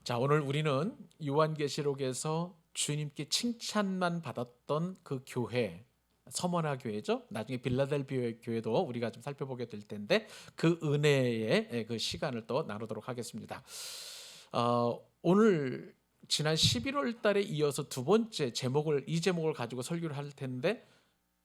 자, 오늘 우리는 요한계시록에서 주님께 칭찬만 받았던 그 교회, 서머나 교회죠. 나중에 빌라델비아 교회도 우리가 좀 살펴보게 될 텐데 그 은혜의 그 시간을 또 나누도록 하겠습니다. 오늘 지난 11월 달에 이어서 두 번째 이 제목을 가지고 설교를 할 텐데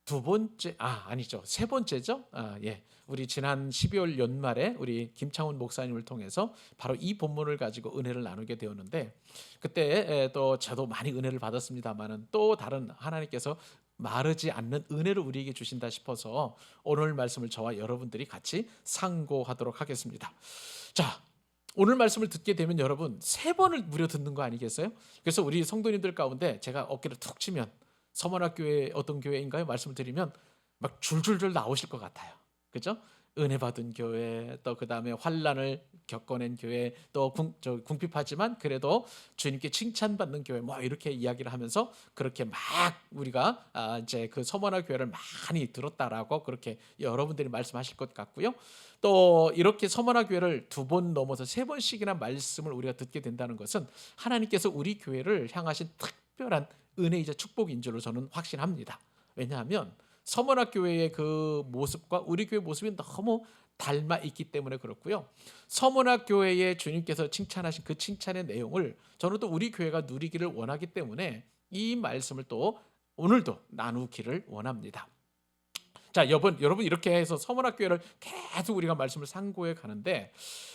두 번째, 아니죠. 세 번째죠. 예. 우리 지난 12월 연말에 우리 김창훈 목사님을 통해서 바로 이 본문을 가지고 은혜를 나누게 되었는데, 그때 또 저도 많이 은혜를 받았습니다만은 또 다른 하나님께서 마르지 않는 은혜를 우리에게 주신다 싶어서 오늘 말씀을 저와 여러분들이 같이 상고하도록 하겠습니다. 자, 오늘 말씀을 듣게 되면 여러분 세 번을 무려 듣는 거 아니겠어요? 그래서 우리 성도님들 가운데 제가 어깨를 툭 치면 서머나교회 어떤 교회인가요? 말씀을 드리면 막 줄줄줄 나오실 것 같아요. 그죠? 은혜 받은 교회, 또 그 다음에 환란을 겪어낸 교회, 또 궁핍하지만 그래도 주님께 칭찬받는 교회, 뭐 이렇게 이야기를 하면서 그렇게 막 우리가 이제 그 서머나 교회를 많이 들었다라고 그렇게 여러분들이 말씀하실 것 같고요. 또 이렇게 서머나 교회를 두 번 넘어서 세 번씩이나 말씀을 우리가 듣게 된다는 것은 하나님께서 우리 교회를 향하신 특별한 은혜이자 축복인 줄로 저는 확신합니다. 왜냐하면 서문학교회의 그 모습과 우리 교회 모습이 너무 닮아 있기 때문에 그렇고요. 서문학교회의 주님께서 칭찬하신 그 칭찬의 내용을 저는 또 우리 교회가 누리기를 원하기 때문에 이 말씀을 또 오늘도 나누기를 원합니다. 자, 여러분 이렇게 해서 서문학교회를 계속 우리가 말씀을 상고해 가는데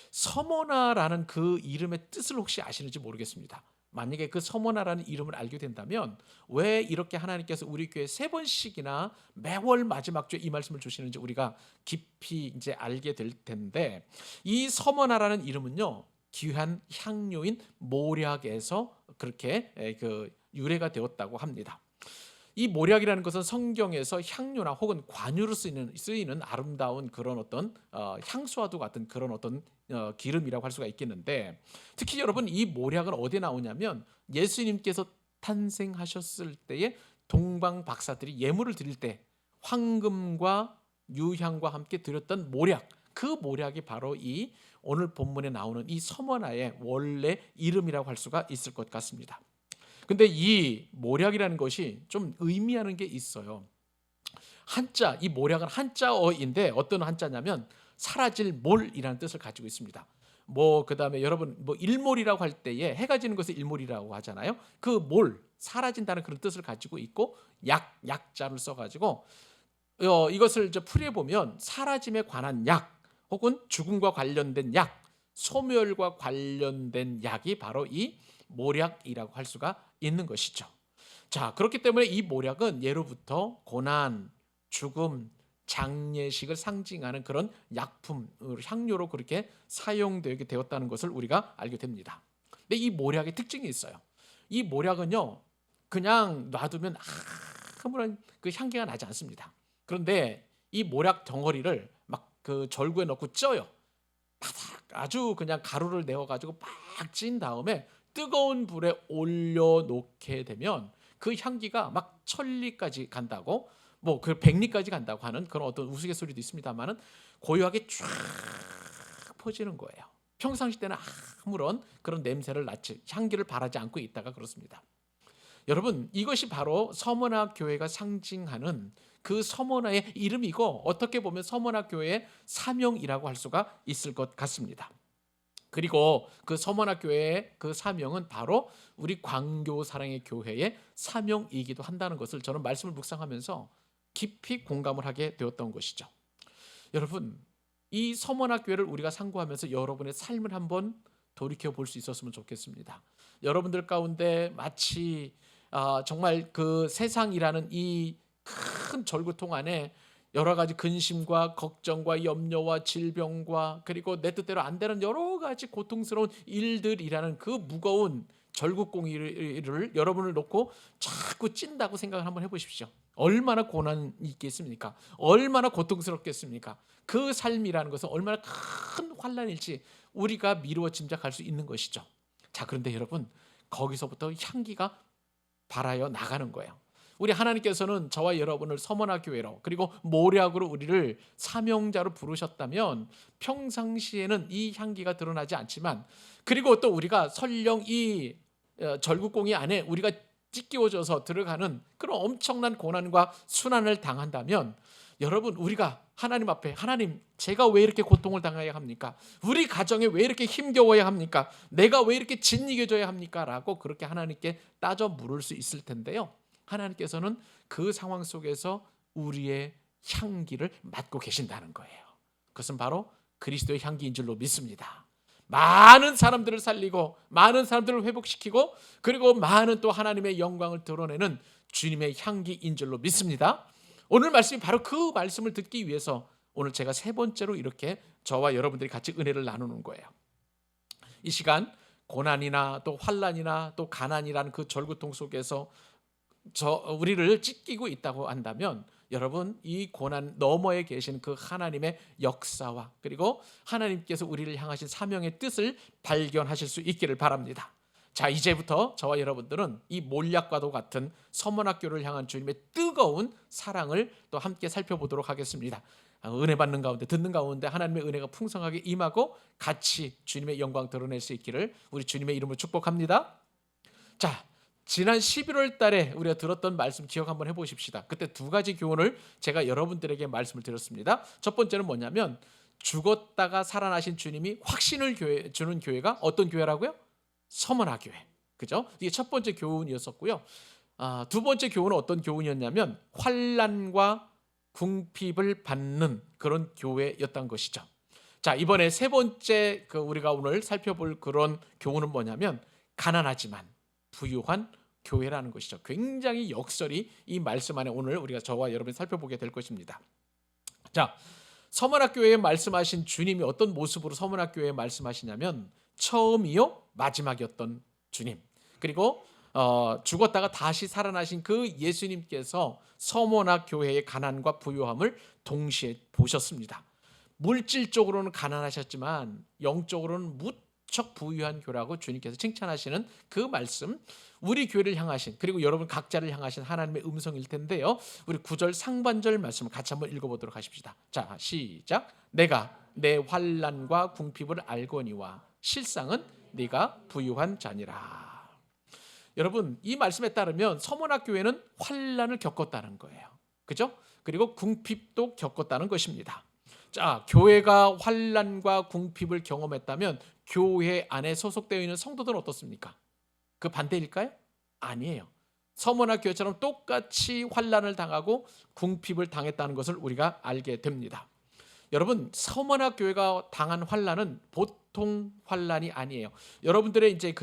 서머나라는 그 이름의 뜻을 혹시 아시는지 모르겠습니다. 만약에 그 서머나라는 이름을 알게 된다면 왜 이렇게 하나님께서 우리 교회 세 번씩이나 매월 마지막 주에 이 말씀을 주시는지 우리가 깊이 이제 알게 될 텐데, 이 서머나라는 이름은요 귀한 향료인 모략에서 그렇게 그 유래가 되었다고 합니다. 이 모략이라는 것은 성경에서 향료나 혹은 관유로 쓰이는 아름다운 그런 어떤 향수와도 같은 그런 어떤 기름이라고 할 수가 있겠는데, 특히 여러분 이 모략은 어디에 나오냐면 예수님께서 탄생하셨을 때에 동방 박사들이 예물을 드릴 때 황금과 유향과 함께 드렸던 모략, 그 모략이 바로 이 오늘 본문에 나오는 이 서머나의 원래 이름이라고 할 수가 있을 것 같습니다. 근데 이 모략이라는 것이 좀 의미하는 게 있어요. 이 모략은 한자어인데 어떤 한자냐면 사라질 몰이라는 뜻을 가지고 있습니다. 그다음에 여러분 일몰이라고 할 때에 해가 지는 것을 일몰이라고 하잖아요. 그 몰, 사라진다는 그런 뜻을 가지고 있고 약자를 써가지고 이것을 풀이해 보면 사라짐에 관한 약 혹은 죽음과 관련된 약, 소멸과 관련된 약이 바로 이 모략이라고 할 수가 있는 것이죠. 자, 그렇기 때문에 이 모략은 예로부터 고난, 죽음, 장례식을 상징하는 그런 약품, 향료로 그렇게 사용되게 되었다는 것을 우리가 알게 됩니다. 근데 이 모략의 특징이 있어요. 이 모략은요 그냥 놔두면 아무런 그 향기가 나지 않습니다. 그런데 이 모략 덩어리를 막 그 절구에 넣고 쪄요. 아주 그냥 가루를 내어가지고 막 찐 다음에 뜨거운 불에 올려놓게 되면 그 향기가 막 천리까지 간다고, 그 백리까지 간다고 하는 그런 어떤 우스갯소리도 있습니다만은 고요하게 쫙 퍼지는 거예요. 평상시 때는 아무런 그런 냄새를 향기를 바라지 않고 있다가 그렇습니다. 여러분 이것이 바로 서머나 교회가 상징하는 그 서머나의 이름이고, 어떻게 보면 서머나 교회의 사명이라고 할 수가 있을 것 같습니다. 그리고 그 서머나 교회의 그 사명은 바로 우리 광교 사랑의 교회의 사명이기도 한다는 것을 저는 말씀을 묵상하면서 깊이 공감을 하게 되었던 것이죠. 여러분 이 서머나 교회를 우리가 상고하면서 여러분의 삶을 한번 돌이켜 볼 수 있었으면 좋겠습니다. 여러분들 가운데 마치 정말 그 세상이라는 이 큰 절구통 안에 여러 가지 근심과 걱정과 염려와 질병과 그리고 내 뜻대로 안 되는 여러 가지 고통스러운 일들이라는 그 무거운 절구공이를 여러분을 놓고 자꾸 찐다고 생각을 한번 해보십시오. 얼마나 고난이 있겠습니까? 얼마나 고통스럽겠습니까? 그 삶이라는 것은 얼마나 큰 환난일지 우리가 미루어 짐작할 수 있는 것이죠. 자, 그런데 여러분 거기서부터 향기가 발하여 나가는 거예요. 우리 하나님께서는 저와 여러분을 서머나 교회로 그리고 모략으로 우리를 사명자로 부르셨다면 평상시에는 이 향기가 드러나지 않지만, 그리고 또 우리가 설령 이 절국공의 안에 우리가 찢기워져서 들어가는 그런 엄청난 고난과 순환을 당한다면, 여러분 우리가 하나님 앞에, 하나님 제가 왜 이렇게 고통을 당해야 합니까? 우리 가정에 왜 이렇게 힘겨워야 합니까? 내가 왜 이렇게 짓이겨져야 합니까? 라고 그렇게 하나님께 따져 물을 수 있을 텐데요, 하나님께서는 그 상황 속에서 우리의 향기를 맡고 계신다는 거예요. 그것은 바로 그리스도의 향기인 줄로 믿습니다. 많은 사람들을 살리고 많은 사람들을 회복시키고 그리고 많은 또 하나님의 영광을 드러내는 주님의 향기인 줄로 믿습니다. 오늘 말씀이 바로 그 말씀을 듣기 위해서 오늘 제가 세 번째로 이렇게 저와 여러분들이 같이 은혜를 나누는 거예요. 이 시간 고난이나 또 환난이나 또 가난이라는 그 절고통 속에서 우리를 찢기고 있다고 한다면, 여러분 이 고난 너머에 계신 그 하나님의 역사와 그리고 하나님께서 우리를 향하신 사명의 뜻을 발견하실 수 있기를 바랍니다. 자, 이제부터 저와 여러분들은 이 몰약과도 같은 서문학교를 향한 주님의 뜨거운 사랑을 또 함께 살펴보도록 하겠습니다. 은혜 받는 가운데, 듣는 가운데 하나님의 은혜가 풍성하게 임하고 같이 주님의 영광 드러낼 수 있기를 우리 주님의 이름으로 축복합니다. 자, 지난 11월 달에 우리가 들었던 말씀 기억 한번 해보십시다. 그때 두 가지 교훈을 제가 여러분들에게 말씀을 드렸습니다. 첫 번째는 뭐냐면, 죽었다가 살아나신 주님이 확신을 주는 교회가 어떤 교회라고요? 서머나 교회. 그죠? 이게 첫 번째 교훈이었었고요. 두 번째 교훈은 어떤 교훈이었냐면, 환난과 궁핍을 받는 그런 교회였던 것이죠. 자, 이번에 세 번째 우리가 오늘 살펴볼 그런 교훈은 뭐냐면, 가난하지만 부유한 교회라는 것이죠. 굉장히 역설이 이 말씀 안에 오늘 우리가 저와 여러분이 살펴보게 될 것입니다. 자, 서문학교회에 말씀하신 주님이 어떤 모습으로 서문학교회에 말씀하시냐면, 처음이요 마지막이었던 주님, 그리고 죽었다가 다시 살아나신 그 예수님께서 서문학교회의 가난과 부유함을 동시에 보셨습니다. 물질적으로는 가난하셨지만 영적으로는 무척 부유한 교회라고 주님께서 칭찬하시는 그 말씀, 우리 교회를 향하신 그리고 여러분 각자를 향하신 하나님의 음성일 텐데요, 우리 9절 상반절 말씀을 같이 한번 읽어보도록 하십시다. 자, 시작. 내가 내 환난과 궁핍을 알거니와 실상은 네가 부유한 자니라. 여러분 이 말씀에 따르면 서문학교회는 환난을 겪었다는 거예요. 그죠? 그리고 궁핍도 겪었다는 것입니다. 자, 교회가 환난과 궁핍을 경험했다면 교회 안에 소속되어 있는 성도들은 어떻습니까? 그 반대일까요? 아니에요. 서문학교회처럼 똑같이 환난을 당하고 궁핍을 당했다는 것을 우리가 알게 됩니다. 여러분 서문학교회가 당한 환난은 보통 환난이 아니에요. 여러분들의 이제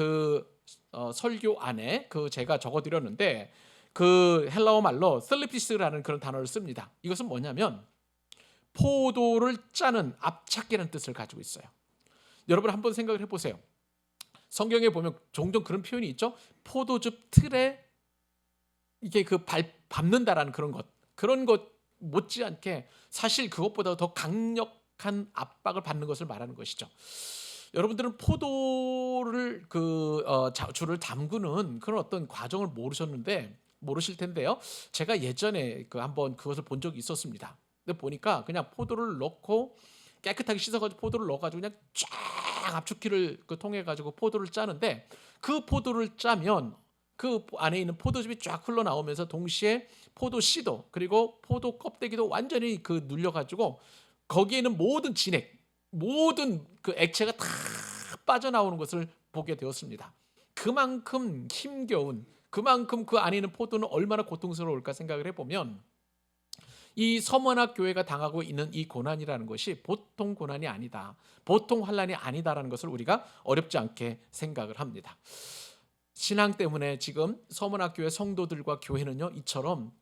설교 안에 제가 적어드렸는데 그 헬라어 말로 슬리피스라는 그런 단어를 씁니다. 이것은 뭐냐면 포도를 짜는 앞찾기라는 뜻을 가지고 있어요. 여러분 한번 생각을 해보세요. 성경에 보면 종종 그런 표현이 있죠. 포도즙 틀에 이게 밟는다라는 그런 것 못지않게 사실 그것보다 더 강력한 압박을 받는 것을 말하는 것이죠. 여러분들은 포도를 주를 담그는 그런 어떤 과정을 모르실 텐데요. 제가 예전에 한번 그것을 본 적이 있었습니다. 근데 보니까 그냥 포도를 넣고 깨끗하게 씻어가지고 포도를 넣어가지고 그냥 쫙 압축기를 통해 가지고 포도를 짜는데, 그 포도를 짜면 그 안에 있는 포도즙이 쫙 흘러나오면서 동시에 포도 씨도 그리고 포도 껍데기도 완전히 눌려가지고 거기에 있는 모든 진액, 모든 그 액체가 다 빠져나오는 것을 보게 되었습니다. 그만큼 힘겨운, 그만큼 그 안에 있는 포도는 얼마나 고통스러울까 생각을 해보면, 이 서문학 교회가 당하고 있는 이 고난이라는 것이 보통 고난이 아니다, 보통 환난이 아니다라는 것을 우리가 어렵지 않게 생각을 합니다. 신앙 때문에 지금 서문학 교회 성도들과 교회는요, 이처럼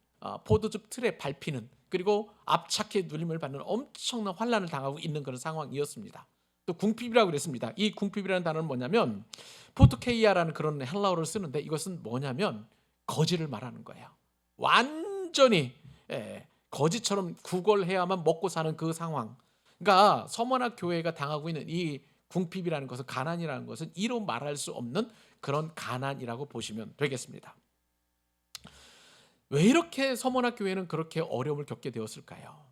포도즙 틀에 밟히는 그리고 압착해 눌림을 받는 엄청난 환난을 당하고 있는 그런 상황이었습니다. 또 궁핍이라고 그랬습니다. 이 궁핍이라는 단어는 뭐냐면 포토케이아라는 그런 헬라어를 쓰는데, 이것은 뭐냐면 거지를 말하는 거예요. 완전히 거지처럼 구걸해야만 먹고 사는 그 상황. 그러니까 서문학 교회가 당하고 있는 이 궁핍이라는 것은, 가난이라는 것은 이로 말할 수 없는 그런 가난이라고 보시면 되겠습니다. 왜 이렇게 서머나 교회는 그렇게 어려움을 겪게 되었을까요?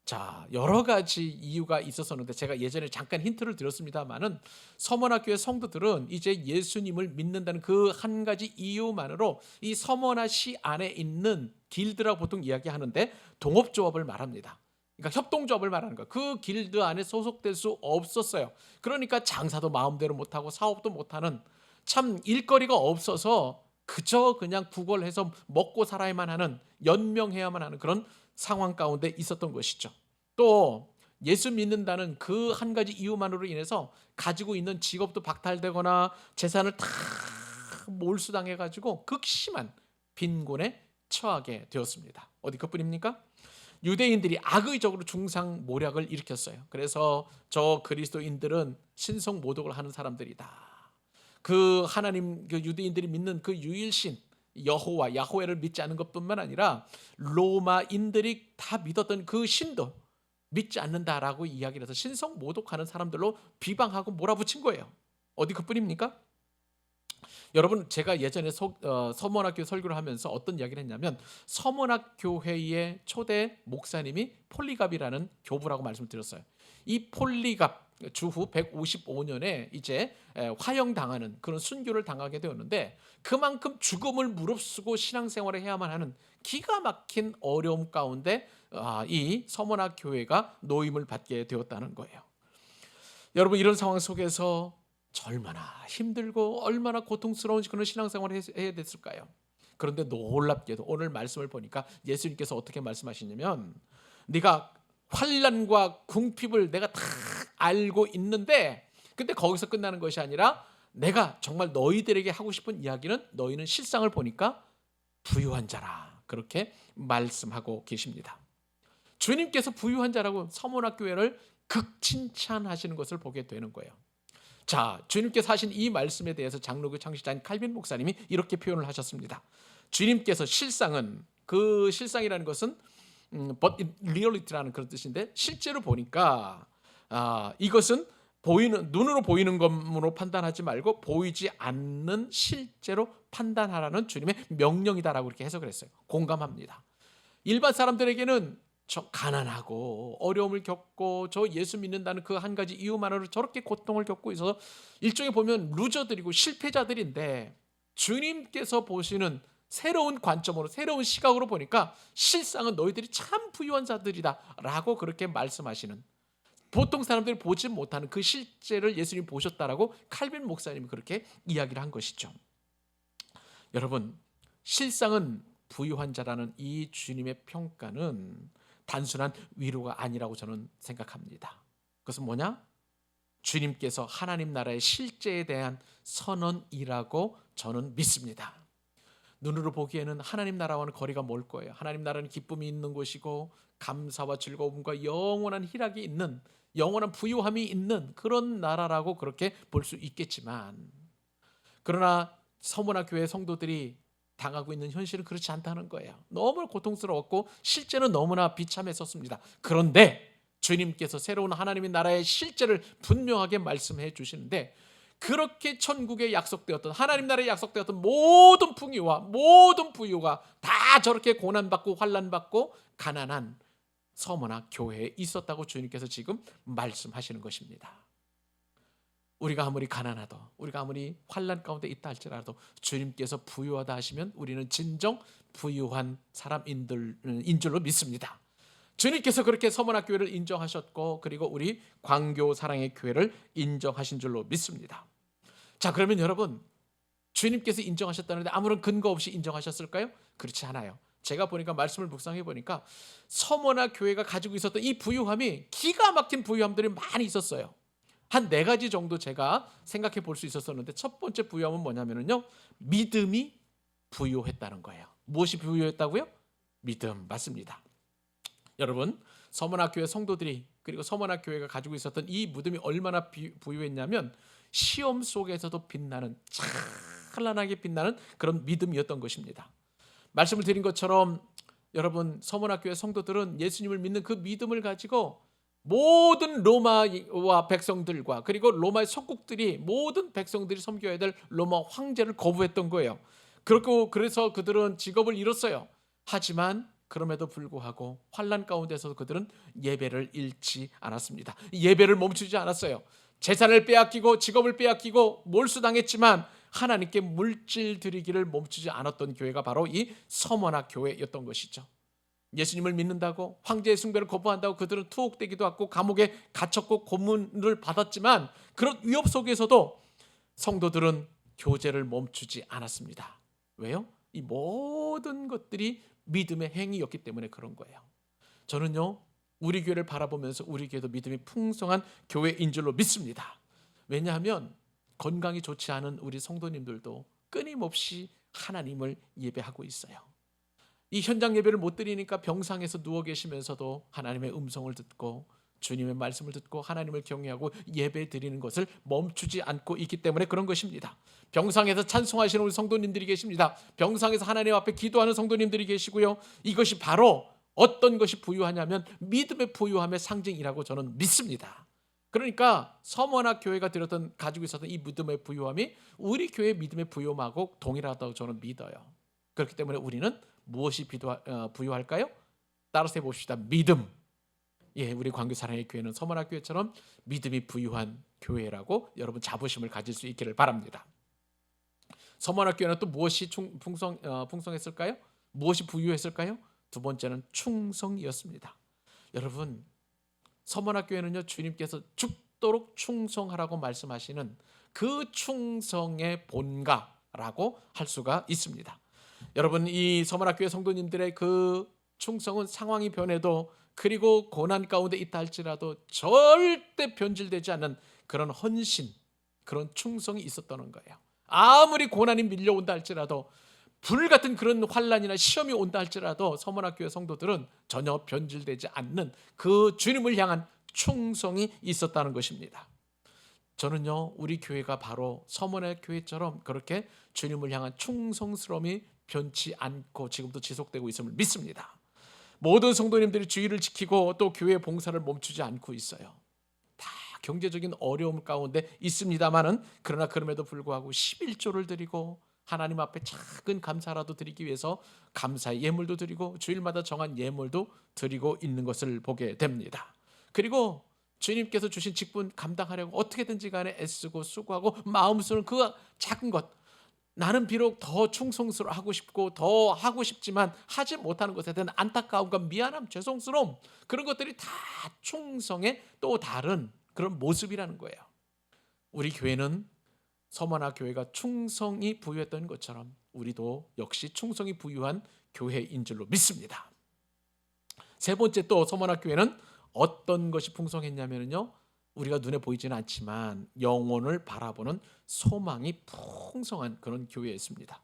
자, 여러 가지 이유가 있었었는데 제가 예전에 잠깐 힌트를 드렸습니다만은 서머나 교회 성도들은 이제 예수님을 믿는다는 그 한 가지 이유만으로 이 서머나 시 안에 있는 길드라고 보통 이야기하는데 동업조합을 말합니다. 그러니까 협동조합을 말하는 거예요. 그 길드 안에 소속될 수 없었어요. 그러니까 장사도 마음대로 못하고 사업도 못하는, 참 일거리가 없어서 그저 그냥 구걸해서 먹고 살아야만 하는, 연명해야만 하는 그런 상황 가운데 있었던 것이죠. 또 예수 믿는다는 그 한 가지 이유만으로 인해서 가지고 있는 직업도 박탈되거나 재산을 다 몰수당해 가지고 극심한 빈곤에 처하게 되었습니다. 어디 그뿐입니까? 유대인들이 악의적으로 중상모략을 일으켰어요. 그래서 저 그리스도인들은 신성 모독을 하는 사람들이다. 그 하나님, 그 유대인들이 믿는 그 유일신 여호와, 야호웨를 믿지 않는 것뿐만 아니라 로마인들이 다 믿었던 그 신도 믿지 않는다라고 이야기를 해서 신성 모독하는 사람들로 비방하고 몰아붙인 거예요. 어디 그뿐입니까? 여러분, 제가 예전에 서문학교 설교를 하면서 어떤 이야기를 했냐면, 서문학교회의 초대 목사님이 폴리갑이라는 교부라고 말씀을 드렸어요. 이 폴리갑 주후 155년에 이제 화형당하는 그런 순교를 당하게 되었는데, 그만큼 죽음을 무릅쓰고 신앙생활을 해야만 하는 기가 막힌 어려움 가운데 이 서문학교회가 노임을 받게 되었다는 거예요. 여러분, 이런 상황 속에서 얼마나 힘들고 얼마나 고통스러운 그런 신앙생활을 해야 됐을까요? 그런데 놀랍게도 오늘 말씀을 보니까 예수님께서 어떻게 말씀하시냐면, 네가 환난과 궁핍을 내가 다 알고 있는데, 근데 거기서 끝나는 것이 아니라 내가 정말 너희들에게 하고 싶은 이야기는, 너희는 실상을 보니까 부유한 자라, 그렇게 말씀하고 계십니다. 주님께서 부유한 자라고 서문학교회를 극칭찬하시는 것을 보게 되는 거예요. 자, 주님께서 하신 이 말씀에 대해서 장로교 창시자인 칼빈 목사님이 이렇게 표현을 하셨습니다. 주님께서 실상은, 그 실상이라는 것은 but in reality라는 그런 뜻인데, 실제로 보니까 이것은 눈으로 보이는 것으로 판단하지 말고 보이지 않는 실제로 판단하라는 주님의 명령이다라고 이렇게 해석을 했어요. 공감합니다. 일반 사람들에게는 저 가난하고 어려움을 겪고 저 예수 믿는다는 그 한 가지 이유만으로 저렇게 고통을 겪고 있어서 일종의 보면 루저들이고 실패자들인데, 주님께서 보시는 새로운 관점으로, 새로운 시각으로 보니까 실상은 너희들이 참 부유한 자들이다 라고 그렇게 말씀하시는, 보통 사람들이 보지 못하는 그 실제를 예수님이 보셨다라고 칼빈 목사님이 그렇게 이야기를 한 것이죠. 여러분, 실상은 부유한 자라는 이 주님의 평가는 단순한 위로가 아니라고 저는 생각합니다. 그것은 뭐냐? 주님께서 하나님 나라의 실제에 대한 선언이라고 저는 믿습니다. 눈으로 보기에는 하나님 나라와는 거리가 멀 거예요. 하나님 나라는 기쁨이 있는 곳이고 감사와 즐거움과 영원한 희락이 있는, 영원한 부유함이 있는 그런 나라라고 그렇게 볼 수 있겠지만, 그러나 서문화교회 성도들이 당하고 있는 현실은 그렇지 않다는 거예요. 너무 고통스러웠고 실제는 너무나 비참했었습니다. 그런데 주님께서 새로운 하나님의 나라의 실제를 분명하게 말씀해 주시는데, 그렇게 천국에 약속되었던, 하나님 나라에 약속되었던 모든 풍요와 모든 부유가 다 저렇게 고난받고 환난받고 가난한 서머나 교회에 있었다고 주님께서 지금 말씀하시는 것입니다. 우리가 아무리 가난하도, 우리가 아무리 환난 가운데 있다 할지라도 주님께서 부유하다 하시면 우리는 진정 부유한 사람인 줄로 믿습니다. 주님께서 그렇게 서문학교회를 인정하셨고, 그리고 우리 광교 사랑의 교회를 인정하신 줄로 믿습니다. 자, 그러면 여러분, 주님께서 인정하셨다는데 아무런 근거 없이 인정하셨을까요? 그렇지 않아요. 제가 보니까, 말씀을 묵상해 보니까 서문학교회가 가지고 있었던 이 부유함이 기가 막힌 부유함들이 많이 있었어요. 한 4가지 정도 제가 생각해 볼 수 있었는데, 첫 번째 부유함은 뭐냐면요, 믿음이 부유했다는 거예요. 무엇이 부유했다고요? 믿음, 맞습니다. 여러분, 서문학교회 성도들이, 그리고 서문학교회가 가지고 있었던 이 믿음이 얼마나 부유했냐면, 시험 속에서도 빛나는, 찬란하게 빛나는 그런 믿음이었던 것입니다. 말씀을 드린 것처럼 여러분, 서문학교회 성도들은 예수님을 믿는 그 믿음을 가지고 모든 로마와 백성들과, 그리고 로마의 속국들이, 모든 백성들이 섬겨야 될 로마 황제를 거부했던 거예요. 그래서 그들은 직업을 잃었어요. 하지만 그럼에도 불구하고 환난 가운데서 그들은 예배를 잃지 않았습니다. 예배를 멈추지 않았어요. 재산을 빼앗기고 직업을 빼앗기고 몰수당했지만 하나님께 물질 드리기를 멈추지 않았던 교회가 바로 이 서머나 교회였던 것이죠. 예수님을 믿는다고 황제의 숭배를 거부한다고 그들은 투옥되기도 하고 감옥에 갇혔고 고문을 받았지만 그런 위협 속에서도 성도들은 교제를 멈추지 않았습니다. 왜요? 이 모든 것들이 믿음의 행위였기 때문에 그런 거예요. 저는요, 우리 교회를 바라보면서 우리 교회도 믿음이 풍성한 교회인 줄로 믿습니다. 왜냐하면 건강이 좋지 않은 우리 성도님들도 끊임없이 하나님을 예배하고 있어요. 이 현장 예배를 못 드리니까 병상에서 누워 계시면서도 하나님의 음성을 듣고 주님의 말씀을 듣고 하나님을 경외하고 예배 드리는 것을 멈추지 않고 있기 때문에 그런 것입니다. 병상에서 찬송하시는 우리 성도님들이 계십니다. 병상에서 하나님 앞에 기도하는 성도님들이 계시고요. 이것이 바로 어떤 것이 부유하냐면 믿음의 부유함의 상징이라고 저는 믿습니다. 그러니까 서머나 교회가 가지고 있었던 이 믿음의 부유함이 우리 교회의 믿음의 부유함하고 동일하다고 저는 믿어요. 그렇기 때문에 우리는 무엇이 부유할까요? 따라서 해봅시다. 믿음. 예, 우리 광교 사랑의 교회는 서머나 교회처럼 믿음이 부유한 교회라고 여러분 자부심을 가질 수 있기를 바랍니다. 서머나 교회는 또 무엇이 풍성했을까요? 무엇이 부유했을까요? 두 번째는 충성이었습니다. 여러분, 서머나 교회는요, 주님께서 죽도록 충성하라고 말씀하시는 그 충성의 본가라고 할 수가 있습니다. 여러분, 이 서머나 교회 성도님들의 그 충성은 상황이 변해도 그리고 고난 가운데 있다 할지라도 절대 변질되지 않는 그런 헌신, 그런 충성이 있었다는 거예요. 아무리 고난이 밀려온다 할지라도 불같은 그런 환난이나 시험이 온다 할지라도 서머나 교회 성도들은 전혀 변질되지 않는 그 주님을 향한 충성이 있었다는 것입니다. 저는요, 우리 교회가 바로 서머나 교회처럼 그렇게 주님을 향한 충성스러움이 변치 않고 지금도 지속되고 있음을 믿습니다. 모든 성도님들이 주의를 지키고 또 교회 봉사를 멈추지 않고 있어요. 다 경제적인 어려움 가운데 있습니다만은 그러나 그럼에도 불구하고 11조를 드리고 하나님 앞에 작은 감사라도 드리기 위해서 감사의 예물도 드리고 주일마다 정한 예물도 드리고 있는 것을 보게 됩니다. 그리고 주님께서 주신 직분 감당하려고 어떻게든지 간에 애쓰고 수고하고 마음 쓰는 그 작은 것, 나는 비록 더 충성스러워 하고 싶고 더 하고 싶지만 하지 못하는 것에 대한 안타까움과 미안함, 죄송스러움, 그런 것들이 다 충성의 또 다른 그런 모습이라는 거예요. 우리 교회는 서머나 교회가 충성이 부유했던 것처럼 우리도 역시 충성이 부유한 교회인 줄로 믿습니다. 세 번째, 또 서머나 교회는 어떤 것이 풍성했냐면요, 우리가 눈에 보이지는 않지만 영혼을 바라보는 소망이 풍성한 그런 교회였습니다.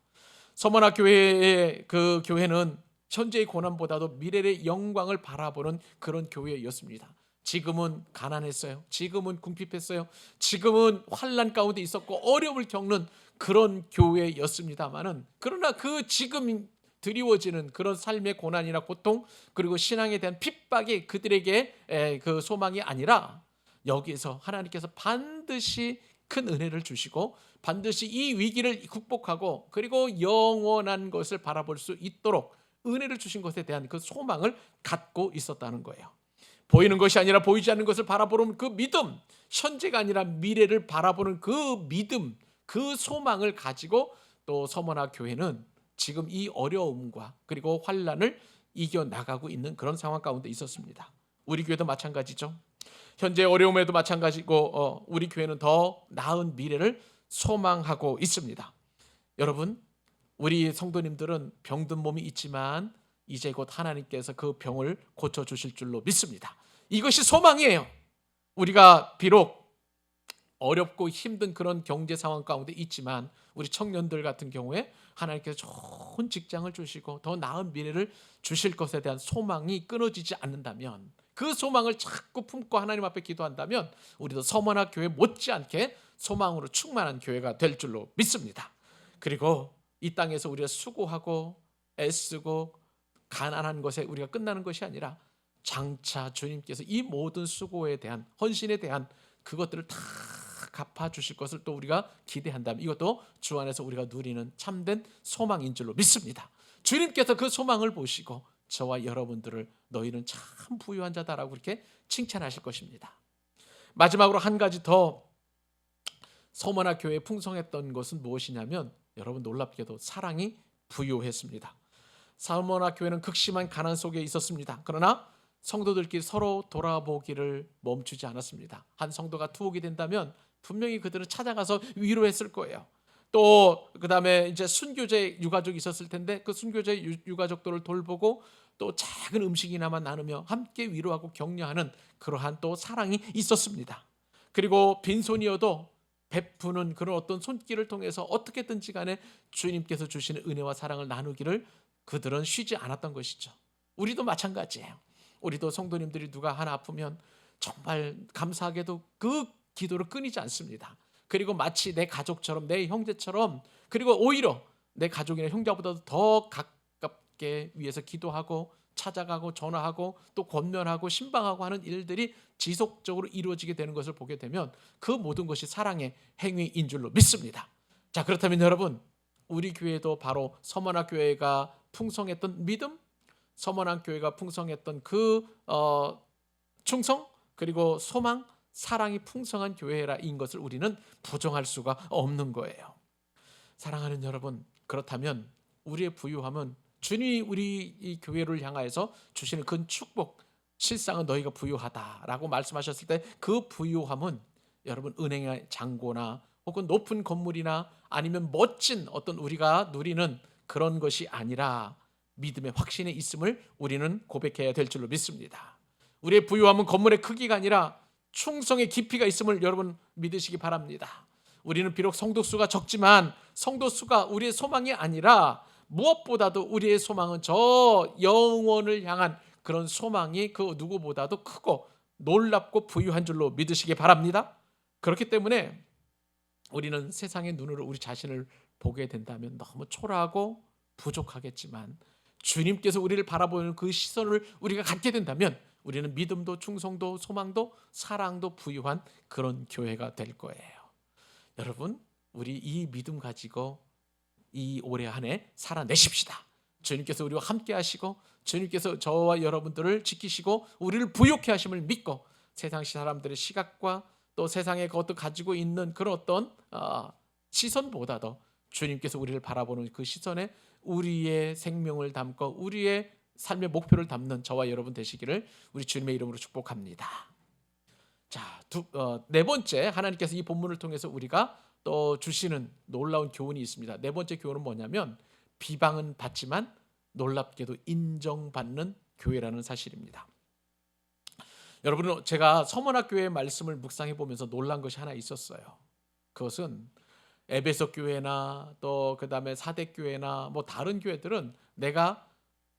서머나 교회의 그 교회는 현재의 고난보다도 미래의 영광을 바라보는 그런 교회였습니다. 지금은 가난했어요. 지금은 궁핍했어요. 지금은 환난 가운데 있었고 어려움을 겪는 그런 교회였습니다만은, 그러나 그 지금 드리워지는 그런 삶의 고난이나 고통, 그리고 신앙에 대한 핍박이 그들에게 그 소망이 아니라 여기에서 하나님께서 반드시 큰 은혜를 주시고 반드시 이 위기를 극복하고 그리고 영원한 것을 바라볼 수 있도록 은혜를 주신 것에 대한 그 소망을 갖고 있었다는 거예요. 보이는 것이 아니라 보이지 않는 것을 바라보는 그 믿음, 현재가 아니라 미래를 바라보는 그 믿음, 그 소망을 가지고 또 서머나 교회는 지금 이 어려움과 그리고 환난을 이겨나가고 있는 그런 상황 가운데 있었습니다. 우리 교회도 마찬가지죠. 현재 어려움에도 마찬가지고 우리 교회는 더 나은 미래를 소망하고 있습니다. 여러분, 우리 성도님들은 병든 몸이 있지만 이제 곧 하나님께서 그 병을 고쳐주실 줄로 믿습니다. 이것이 소망이에요. 우리가 비록 어렵고 힘든 그런 경제 상황 가운데 있지만 우리 청년들 같은 경우에 하나님께서 좋은 직장을 주시고 더 나은 미래를 주실 것에 대한 소망이 끊어지지 않는다면, 그 소망을 자꾸 품고 하나님 앞에 기도한다면 우리도 서머나 교회 못지않게 소망으로 충만한 교회가 될 줄로 믿습니다. 그리고 이 땅에서 우리가 수고하고 애쓰고 가난한 것에 우리가 끝나는 것이 아니라 장차 주님께서 이 모든 수고에 대한, 헌신에 대한 그것들을 다 갚아주실 것을 또 우리가 기대한다면 이것도 주 안에서 우리가 누리는 참된 소망인 줄로 믿습니다. 주님께서 그 소망을 보시고 저와 여러분들을 너희는 참 부유한 자다라고 그렇게 칭찬하실 것입니다. 마지막으로 한 가지 더 서머나 교회에 풍성했던 것은 무엇이냐면 여러분 놀랍게도 사랑이 부유했습니다. 서머나 교회는 극심한 가난 속에 있었습니다. 그러나 성도들끼리 서로 돌아보기를 멈추지 않았습니다. 한 성도가 투옥이 된다면 분명히 그들은 찾아가서 위로했을 거예요. 또 그다음에 이제 순교제 유가족이 있었을 텐데 그 순교제 유가족들을 돌보고 또 작은 음식이나마 나누며 함께 위로하고 격려하는 그러한 또 사랑이 있었습니다. 그리고 빈손이어도 베푸는 그런 어떤 손길을 통해서 어떻게든지 간에 주님께서 주시는 은혜와 사랑을 나누기를 그들은 쉬지 않았던 것이죠. 우리도 마찬가지예요. 우리도 성도님들이 누가 하나 아프면 정말 감사하게도 그 기도를 끊이지 않습니다. 그리고 마치 내 가족처럼 내 형제처럼 그리고 오히려 내 가족이나 형제보다도 더 가깝게 위해서 기도하고 찾아가고 전화하고 또 권면하고 신방하고 하는 일들이 지속적으로 이루어지게 되는 것을 보게 되면 그 모든 것이 사랑의 행위인 줄로 믿습니다. 자, 그렇다면 여러분 우리 교회도 바로 서머나 교회가 풍성했던 믿음, 서머나 교회가 풍성했던 그 충성 그리고 소망, 사랑이 풍성한 교회라인 것을 우리는 부정할 수가 없는 거예요. 사랑하는 여러분, 그렇다면 우리의 부유함은 주님이 우리 이 교회를 향하여서 주시는 그 축복, 실상은 너희가 부유하다라고 말씀하셨을 때 그 부유함은 여러분 은행의 잔고나 혹은 높은 건물이나 아니면 멋진 어떤 우리가 누리는 그런 것이 아니라 믿음의 확신에 있음을 우리는 고백해야 될 줄로 믿습니다. 우리의 부유함은 건물의 크기가 아니라 충성의 깊이가 있음을 여러분 믿으시기 바랍니다. 우리는 비록 성도 수가 적지만 성도 수가 우리의 소망이 아니라 무엇보다도 우리의 소망은 저 영원을 향한 그런 소망이 그 누구보다도 크고 놀랍고 부유한 줄로 믿으시기 바랍니다. 그렇기 때문에 우리는 세상의 눈으로 우리 자신을 보게 된다면 너무 초라하고 부족하겠지만 주님께서 우리를 바라보는 그 시선을 우리가 갖게 된다면 우리는 믿음도 충성도 소망도 사랑도 부유한 그런 교회가 될 거예요. 여러분 우리 이 믿음 가지고 이 올해 한 해 살아내십시다. 주님께서 우리와 함께 하시고 주님께서 저와 여러분들을 지키시고 우리를 부욕해 하심을 믿고 세상 사람들의 시각과 또 세상에 그것도 가지고 있는 그런 어떤 시선보다도 주님께서 우리를 바라보는 그 시선에 우리의 생명을 담고 우리의 삶의 목표를 담는 저와 여러분 되시기를 우리 주님의 이름으로 축복합니다. 자, 네 번째 하나님께서 이 본문을 통해서 우리가 또 주시는 놀라운 교훈이 있습니다. 네 번째 교훈은 뭐냐면 비방은 받지만 놀랍게도 인정받는 교회라는 사실입니다. 여러분 제가 서문학교의 말씀을 묵상해 보면서 놀란 것이 하나 있었어요. 그것은 에베소 교회나 또 그다음에 사대 교회나 뭐 다른 교회들은 내가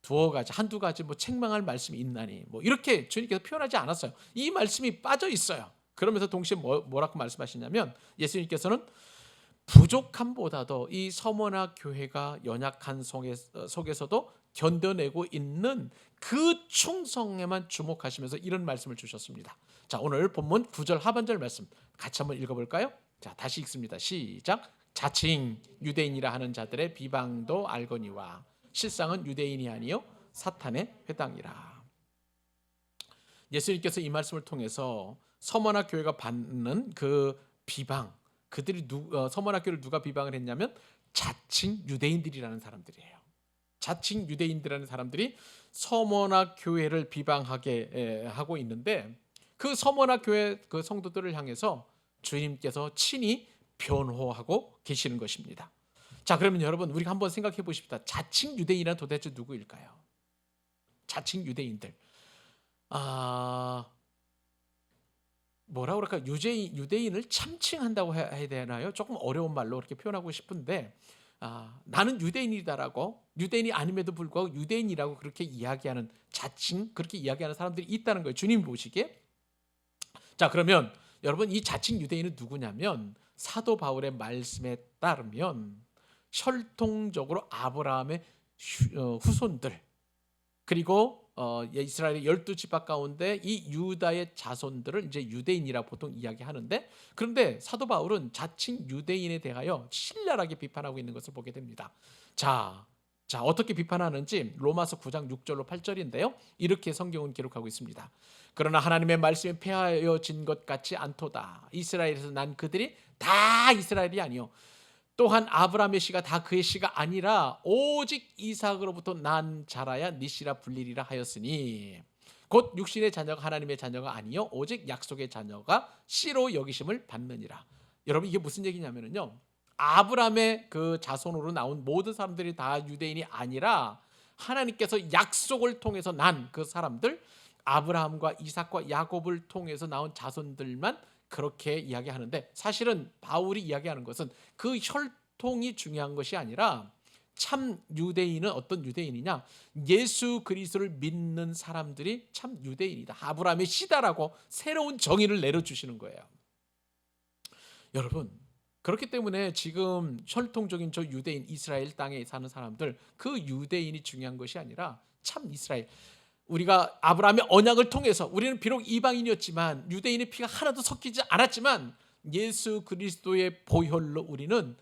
두어 가지 한두 가지 뭐 책망할 말씀이 있나니 뭐 이렇게 주님께서 표현하지 않았어요. 이 말씀이 빠져 있어요. 그러면서 동시에 뭐라고 말씀하시냐면 예수님께서는 부족함보다도 이 서머나 교회가 연약한 속에서도 견뎌내고 있는 그 충성에만 주목하시면서 이런 말씀을 주셨습니다. 자, 오늘 본문 9절 하반절 말씀 같이 한번 읽어볼까요? 자, 다시 읽습니다. 시작. 자칭 유대인이라 하는 자들의 비방도 알거니와 실상은 유대인이 아니요 사탄의 회당이라. 예수님께서 이 말씀을 통해서 서머나 교회가 받는 그 비방, 그들이 서머나 교회를 누가 비방을 했냐면 자칭 유대인들이라는 사람들이에요. 자칭 유대인들이라는 사람들이 서머나 교회를 비방하게 하고 있는데 그 서머나 교회 그 성도들을 향해서 주님께서 친히 변호하고 계시는 것입니다. 자, 그러면 여러분 우리가 한번 생각해 보십시다. 자칭 유대인이란 도대체 누구일까요? 자칭 유대인들. 뭐라 그럴까? 유대인을 참칭한다고 해야 되나요? 조금 어려운 말로 그렇게 표현하고 싶은데 나는 유대인이다라고 유대인이 아님에도 불구하고 유대인이라고 그렇게 이야기하는 자칭 그렇게 이야기하는 사람들이 있다는 거예요. 주님 보시기에. 자, 그러면 여러분 이 자칭 유대인은 누구냐면 사도 바울의 말씀에 따르면 혈통적으로 아브라함의 후손들 그리고 이스라엘의 12지파 가운데 이 유다의 자손들을 이제 유대인이라고 보통 이야기하는데 그런데 사도 바울은 자칭 유대인에 대하여 신랄하게 비판하고 있는 것을 보게 됩니다. 자, 자, 어떻게 비판하는지 로마서 9장 6절로 8절인데요. 이렇게 성경은 기록하고 있습니다. 그러나 하나님의 말씀이 폐하여진 것 같지 않도다. 이스라엘에서 난 그들이 다 이스라엘이 아니요 또한 아브라함의 씨가 다 그의 씨가 아니라 오직 이삭으로부터 난 자라야 네 씨라 불리리라 하였으니 곧 육신의 자녀가 하나님의 자녀가 아니요 오직 약속의 자녀가 씨로 여기심을 받느니라. 여러분 이게 무슨 얘기냐면요, 아브라함의 그 자손으로 나온 모든 사람들이 다 유대인이 아니라 하나님께서 약속을 통해서 난 그 사람들, 아브라함과 이삭과 야곱을 통해서 나온 자손들만 그렇게 이야기하는데, 사실은 바울이 이야기하는 것은 그 혈통이 중요한 것이 아니라 참 유대인은 어떤 유대인이냐, 예수 그리스도를 믿는 사람들이 참 유대인이다, 아브라함의 씨다라고 새로운 정의를 내려주시는 거예요. 여러분 그렇기 때문에 지금 혈통적인 저 유대인, 이스라엘 땅에 사는 사람들, 그 유대인이 중요한 것이 아니라 참 이스라엘, 우리가 아브라함의 언약을 통해서 우리는 비록 이방인이었지만 유대인의 피가 하나도 섞이지 않았지만 예수 그리스도의 보혈로 우리는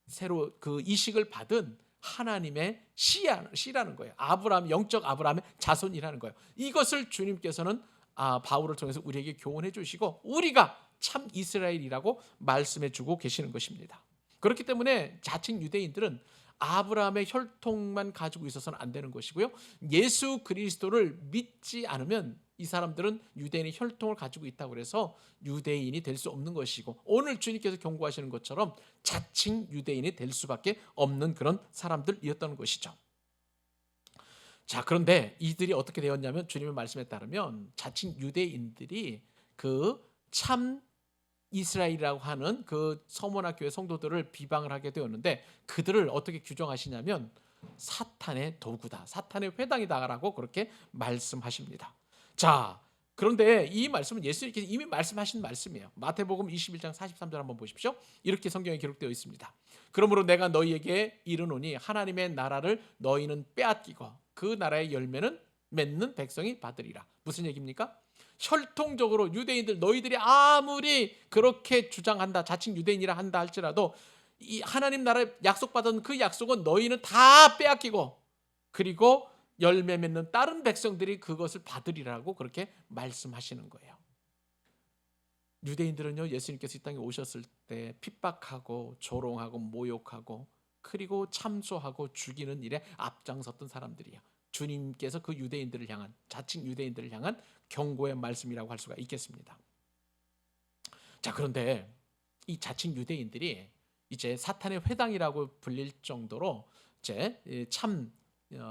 새로 그 이식을 받은 하나님의 씨라는 거예요. 아브라함, 영적 아브라함의 자손이라는 거예요. 이것을 주님께서는 바울을 통해서 우리에게 교훈해 주시고 우리가 참 이스라엘이라고 말씀해 주고 계시는 것입니다. 그렇기 때문에 자칭 유대인들은 아브라함의 혈통만 가지고 있어서는 안 되는 것이고요, 예수 그리스도를 믿지 않으면 이 사람들은 유대인의 혈통을 가지고 있다고 해서 유대인이 될 수 없는 것이고, 오늘 주님께서 경고하시는 것처럼 자칭 유대인이 될 수밖에 없는 그런 사람들이었다는 것이죠. 자, 그런데 이들이 어떻게 되었냐면 주님의 말씀에 따르면 자칭 유대인들이 그 참 이스라엘이라고 하는 그 서머나 교회 성도들을 비방을 하게 되었는데, 그들을 어떻게 규정하시냐면 사탄의 도구다, 사탄의 회당이다라고 그렇게 말씀하십니다. 자, 그런데 이 말씀은 예수님께서 이미 말씀하신 말씀이에요. 마태복음 21장 43절 한번 보십시오. 이렇게 성경에 기록되어 있습니다. 그러므로 내가 너희에게 이르노니 하나님의 나라를 너희는 빼앗기고 그 나라의 열매는 맺는 백성이 받으리라. 무슨 얘기입니까? 혈통적으로 유대인들, 너희들이 아무리 그렇게 주장한다, 자칭 유대인이라 한다 할지라도 이 하나님 나라에 약속받은 그 약속은 너희는 다 빼앗기고 그리고 열매 맺는 다른 백성들이 그것을 받으리라고 그렇게 말씀하시는 거예요. 유대인들은요, 예수님께서 이 땅에 오셨을 때 핍박하고 조롱하고 모욕하고 그리고 참소하고 죽이는 일에 앞장섰던 사람들이에요. 주님께서 그 유대인들을 향한, 자칭 유대인들을 향한 경고의 말씀이라고 할 수가 있겠습니다. 자, 그런데 이 자칭 유대인들이 이제 사탄의 회당이라고 불릴 정도로 이제 참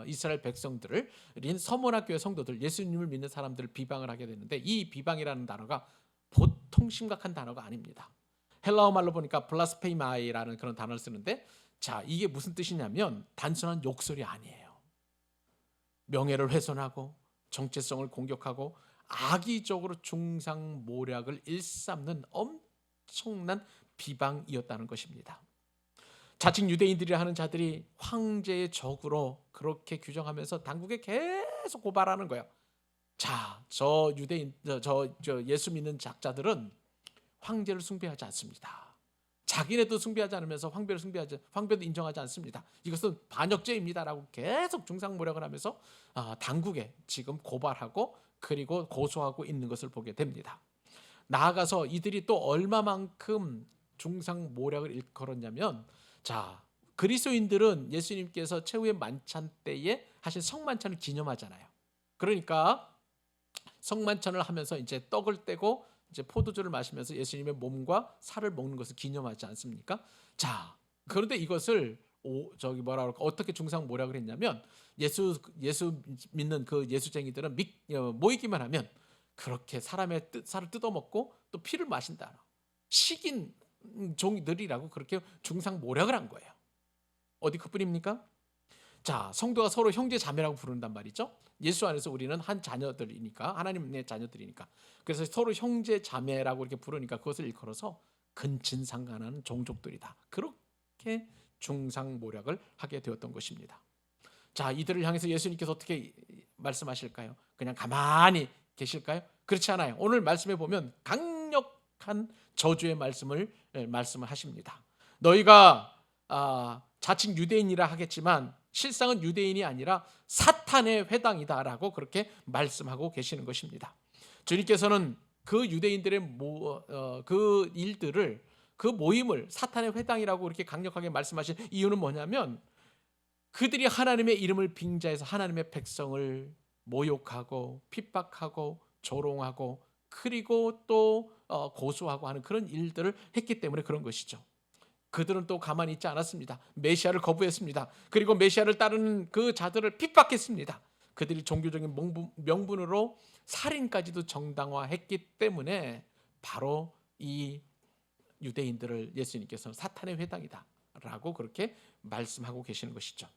이스라엘 백성들을, 서머나 교회 성도들, 예수님을 믿는 사람들을 비방을 하게 되는데, 이 비방이라는 단어가 보통 심각한 단어가 아닙니다. 헬라어 말로 보니까 블라스페이마이라는 그런 단어를 쓰는데, 자, 이게 무슨 뜻이냐면 단순한 욕설이 아니에요. 명예를 훼손하고 정체성을 공격하고 악의적으로 중상모략을 일삼는 엄청난 비방이었다는 것입니다. 자칭 유대인들이라 하는 자들이 황제의 적으로 그렇게 규정하면서 당국에 계속 고발하는 거예요. 자, 저 유대인, 저 예수 믿는 작자들은 황제를 숭배하지 않습니다. 자기네도 숭배하지 않으면서 황배도 인정하지 않습니다. 이것은 반역죄입니다라고 계속 중상모략을 하면서 당국에 지금 고발하고 그리고 고소하고 있는 것을 보게 됩니다. 나아가서 이들이 또 얼마만큼 중상모략을 일컬었냐면, 자, 그리스도인들은 예수님께서 최후의 만찬 때에 하신 성만찬을 기념하잖아요. 그러니까 성만찬을 하면서 이제 떡을 떼고 이제 포도주를 마시면서 예수님의 몸과 살을 먹는 것을 기념하지 않습니까? 자, 그런데 이것을 어떻게 중상모략을 했냐면, 예수 믿는 그 예수쟁이들은 모이기만 하면 그렇게 사람의 살을 뜯어먹고 또 피를 마신다, 식인 종들이라고 그렇게 중상모략을 한 거예요. 어디 그뿐입니까? 자, 성도가 서로 형제 자매라고 부른단 말이죠. 예수 안에서 우리는 한 자녀들이니까, 하나님의 자녀들이니까. 그래서 서로 형제 자매라고 이렇게 부르니까 그것을 일컬어서 근친상간하는 종족들이다, 그렇게 중상모략을 하게 되었던 것입니다. 자, 이들을 향해서 예수님께서 어떻게 말씀하실까요? 그냥 가만히 계실까요? 그렇지 않아요. 오늘 말씀에 보면 강력한 저주의 말씀을 하십니다. 너희가 자칭 유대인이라 하겠지만 실상은 유대인이 아니라 사탄의 회당이다라고 그렇게 말씀하고 계시는 것입니다. 주님께서는 그 유대인들의 그 일들을, 그 모임을 사탄의 회당이라고 그렇게 강력하게 말씀하신 이유는 뭐냐면, 그들이 하나님의 이름을 빙자해서 하나님의 백성을 모욕하고 핍박하고 조롱하고 그리고 또 고소하고 하는 그런 일들을 했기 때문에 그런 것이죠. 그들은 또 가만히 있지 않았습니다. 메시아를 거부했습니다. 그리고 메시아를 따르는 그 자들을 핍박했습니다. 그들이 종교적인 명분으로 살인까지도 정당화했기 때문에 바로 이 유대인들을 예수님께서는 사탄의 회당이다 라고 그렇게 말씀하고 계시는 것이죠.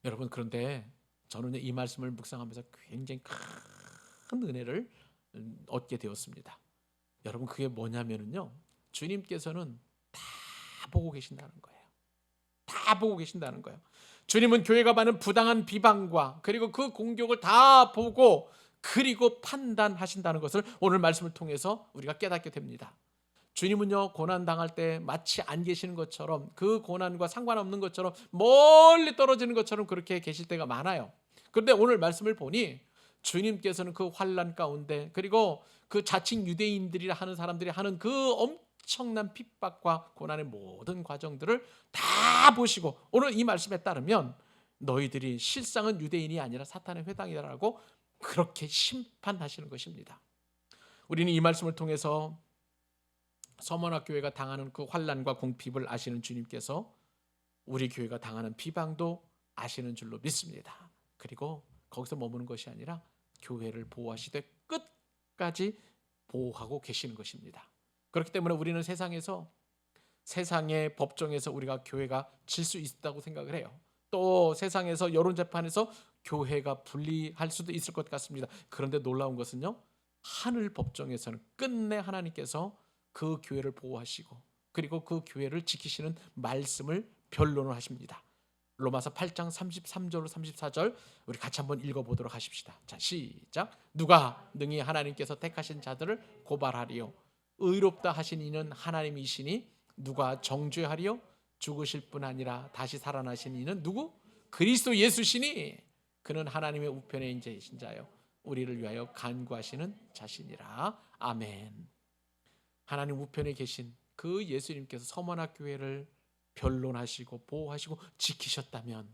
여러분, 그런데 저는 이 말씀을 묵상하면서 굉장히 큰 은혜를 얻게 되었습니다. 여러분, 그게 뭐냐면요, 주님께서는 다 보고 계신다는 거예요. 다 보고 계신다는 거예요. 주님은 교회가 받는 부당한 비방과 그리고 그 공격을 다 보고 그리고 판단하신다는 것을 오늘 말씀을 통해서 우리가 깨닫게 됩니다. 주님은요, 고난 당할 때 마치 안 계시는 것처럼, 그 고난과 상관없는 것처럼, 멀리 떨어지는 것처럼 그렇게 계실 때가 많아요. 그런데 오늘 말씀을 보니 주님께서는 그 환난 가운데, 그리고 그 자칭 유대인들이라 하는 사람들이 하는 그 엄청난 핍박과 고난의 모든 과정들을 다 보시고, 오늘 이 말씀에 따르면 너희들이 실상은 유대인이 아니라 사탄의 회당이라고 그렇게 심판하시는 것입니다. 우리는 이 말씀을 통해서 서머나 교회가 당하는 그 환난과 공핍을 아시는 주님께서 우리 교회가 당하는 비방도 아시는 줄로 믿습니다. 그리고 거기서 머무는 것이 아니라 교회를 보호하시되 끝까지 보호하고 계시는 것입니다. 그렇기 때문에 우리는 세상에서, 세상의 법정에서 우리가 교회가 질 수 있다고 생각을 해요. 또 세상에서 여론재판에서 교회가 분리할 수도 있을 것 같습니다. 그런데 놀라운 것은요, 하늘 법정에서는 끝내 하나님께서 그 교회를 보호하시고 그리고 그 교회를 지키시는 말씀을 변론을 하십니다. 로마서 8장 33절 34절 우리 같이 한번 읽어보도록 하십시다. 자, 시작. 누가 능히 하나님께서 택하신 자들을 고발하리요? 의롭다 하신 이는 하나님이시니 누가 정죄하리요? 죽으실 뿐 아니라 다시 살아나신 이는 누구? 그리스도 예수시니 그는 하나님의 우편에 계신 자요 우리를 위하여 간구하시는 자신이라. 아멘. 하나님 우편에 계신 그 예수님께서 서머나 교회를 변론하시고 보호하시고 지키셨다면,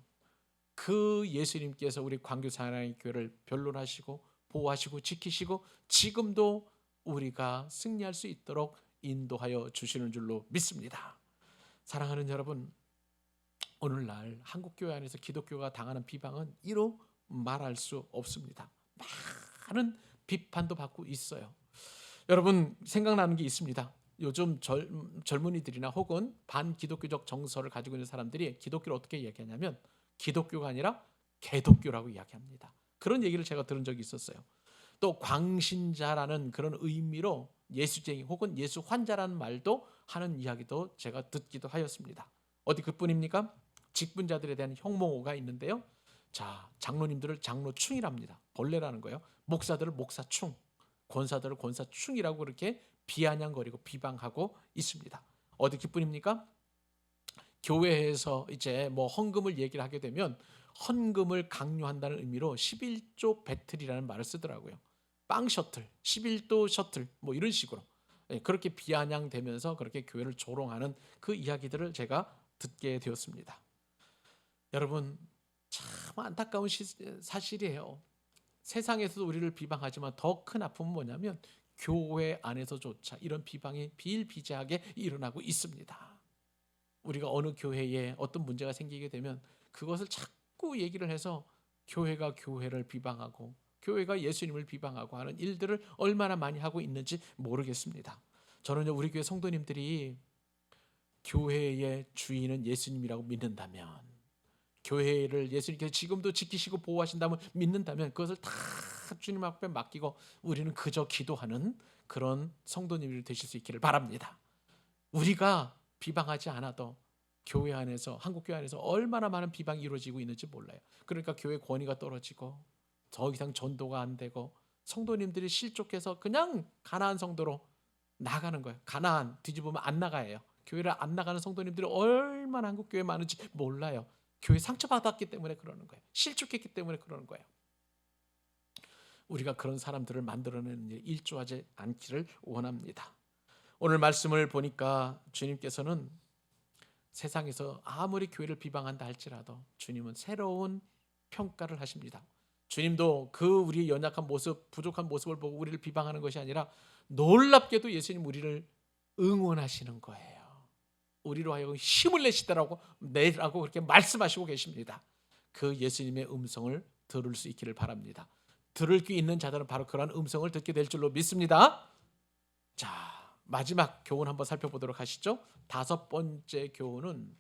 그 예수님께서 우리 광교사 하나님 교회를 변론하시고 보호하시고 지키시고 지금도 우리가 승리할 수 있도록 인도하여 주시는 줄로 믿습니다. 사랑하는 여러분, 오늘날 한국교회 안에서 기독교가 당하는 비방은 이로 말할 수 없습니다. 많은 비판도 받고 있어요. 여러분, 생각나는 게 있습니다. 요즘 젊은이들이나 혹은 반기독교적 정서를 가지고 있는 사람들이 기독교를 어떻게 이야기하냐면 기독교가 아니라 개독교라고 이야기합니다. 그런 얘기를 제가 들은 적이 있었어요. 또 광신자라는 그런 의미로 예수쟁이 혹은 예수 환자라는 말도 하는 이야기도 제가 듣기도 하였습니다. 어디 그뿐입니까? 직분자들에 대한 혐오가 있는데요. 자, 장로님들을 장로충이랍니다. 벌레라는 거예요. 목사들을 목사충, 권사들을 권사충이라고 그렇게 비아냥거리고 비방하고 있습니다. 어디 기뿐입니까? 교회에서 이제 뭐 헌금을 얘기를 하게 되면 헌금을 강요한다는 의미로 11조 배틀이라는 말을 쓰더라고요. 빵 셔틀, 11조 셔틀 뭐 이런 식으로 그렇게 비아냥되면서 그렇게 교회를 조롱하는 그 이야기들을 제가 듣게 되었습니다. 여러분, 참 안타까운 사실이에요. 세상에서도 우리를 비방하지만 더 큰 아픔은 뭐냐면 교회 안에서조차 이런 비방이 비일비재하게 일어나고 있습니다. 우리가 어느 교회에 어떤 문제가 생기게 되면 그것을 자꾸 얘기를 해서 교회가 교회를 비방하고 교회가 예수님을 비방하고 하는 일들을 얼마나 많이 하고 있는지 모르겠습니다. 저는 우리 교회 성도님들이 교회의 주인은 예수님이라고 믿는다면, 교회를 예수님께서 지금도 지키시고 보호하신다면 믿는다면 그것을 다 주님 앞에 맡기고 우리는 그저 기도하는 그런 성도님이 되실 수 있기를 바랍니다. 우리가 비방하지 않아도 교회 안에서, 한국교회 안에서 얼마나 많은 비방이 이루어지고 있는지 몰라요. 그러니까 교회 권위가 떨어지고 더 이상 전도가 안 되고 성도님들이 실족해서 그냥 가나안 성도로 나가는 거예요. 가나안 뒤집으면 안 나가요. 교회를 안 나가는 성도님들이 얼마나 한국교회에 많은지 몰라요. 교회 상처받았기 때문에 그러는 거예요. 실족했기 때문에 그러는 거예요. 우리가 그런 사람들을 만들어내는 일에 일조하지 않기를 원합니다. 오늘 말씀을 보니까 주님께서는 세상에서 아무리 교회를 비방한다 할지라도 주님은 새로운 평가를 하십니다. 주님도 그 우리의 연약한 모습, 부족한 모습을 보고 우리를 비방하는 것이 아니라 놀랍게도 예수님 우리를 응원하시는 거예요. 우리로 하여금 힘을 내시더라고 내라고 그렇게 말씀하시고 계십니다. 그 예수님의 음성을 들을 수 있기를 바랍니다. 들을 귀 있는 자들은 바로 그러한 음성을 듣게 될 줄로 믿습니다. 자, 마지막 교훈 한번 살펴보도록 하시죠. 5번째 교훈은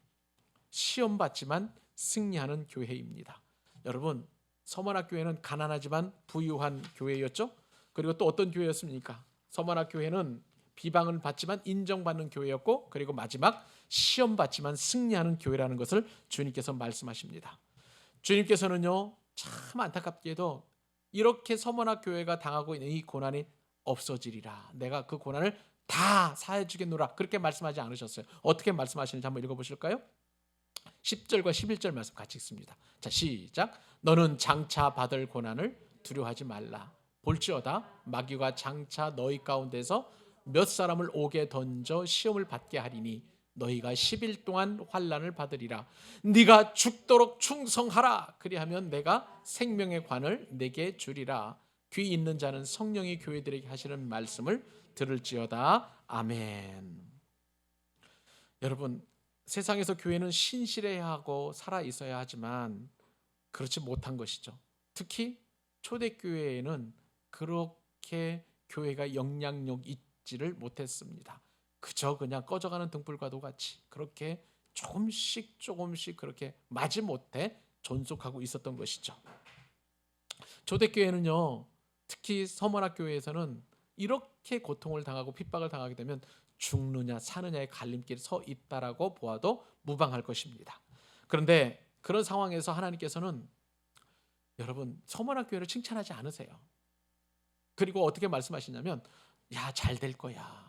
시험 받지만 승리하는 교회입니다. 여러분, 서머나 교회는 가난하지만 부유한 교회였죠. 그리고 또 어떤 교회였습니까? 서머나 교회는 비방을 받지만 인정받는 교회였고, 그리고 마지막 시험 받지만 승리하는 교회라는 것을 주님께서 말씀하십니다. 주님께서는요, 참 안타깝게도 이렇게 서머나 교회가 당하고 있는 이 고난이 없어지리라, 내가 그 고난을 다 사해 주겠노라, 그렇게 말씀하지 않으셨어요. 어떻게 말씀하시는지 한번 읽어보실까요? 10절과 11절 말씀 같이 읽습니다. 자, 시작. 너는 장차 받을 고난을 두려워하지 말라. 볼지어다 마귀가 장차 너희 가운데서 몇 사람을 옥에 던져 시험을 받게 하리니 너희가 10일 동안 환난을 받으리라. 네가 죽도록 충성하라. 그리하면 내가 생명의 관을 내게 주리라. 귀 있는 자는 성령이 교회들에게 하시는 말씀을 들을지어다. 아멘. 여러분, 세상에서 교회는 신실해야 하고 살아 있어야 하지만 그렇지 못한 것이죠. 특히 초대교회에는 그렇게 교회가 영향력 있지를 못했습니다. 그저 그냥 꺼져가는 등불과도 같이 그렇게 조금씩 그렇게 마지못해 존속하고 있었던 것이죠. 초대교회는요, 특히 서머나 교회에서는 이렇게 고통을 당하고 핍박을 당하게 되면 죽느냐 사느냐의 갈림길에 서 있다라고 보아도 무방할 것입니다. 그런데 그런 상황에서 하나님께서는 여러분 서머나 교회를 칭찬하지 않으세요. 그리고 어떻게 말씀하시냐면, 야, 잘 될 거야,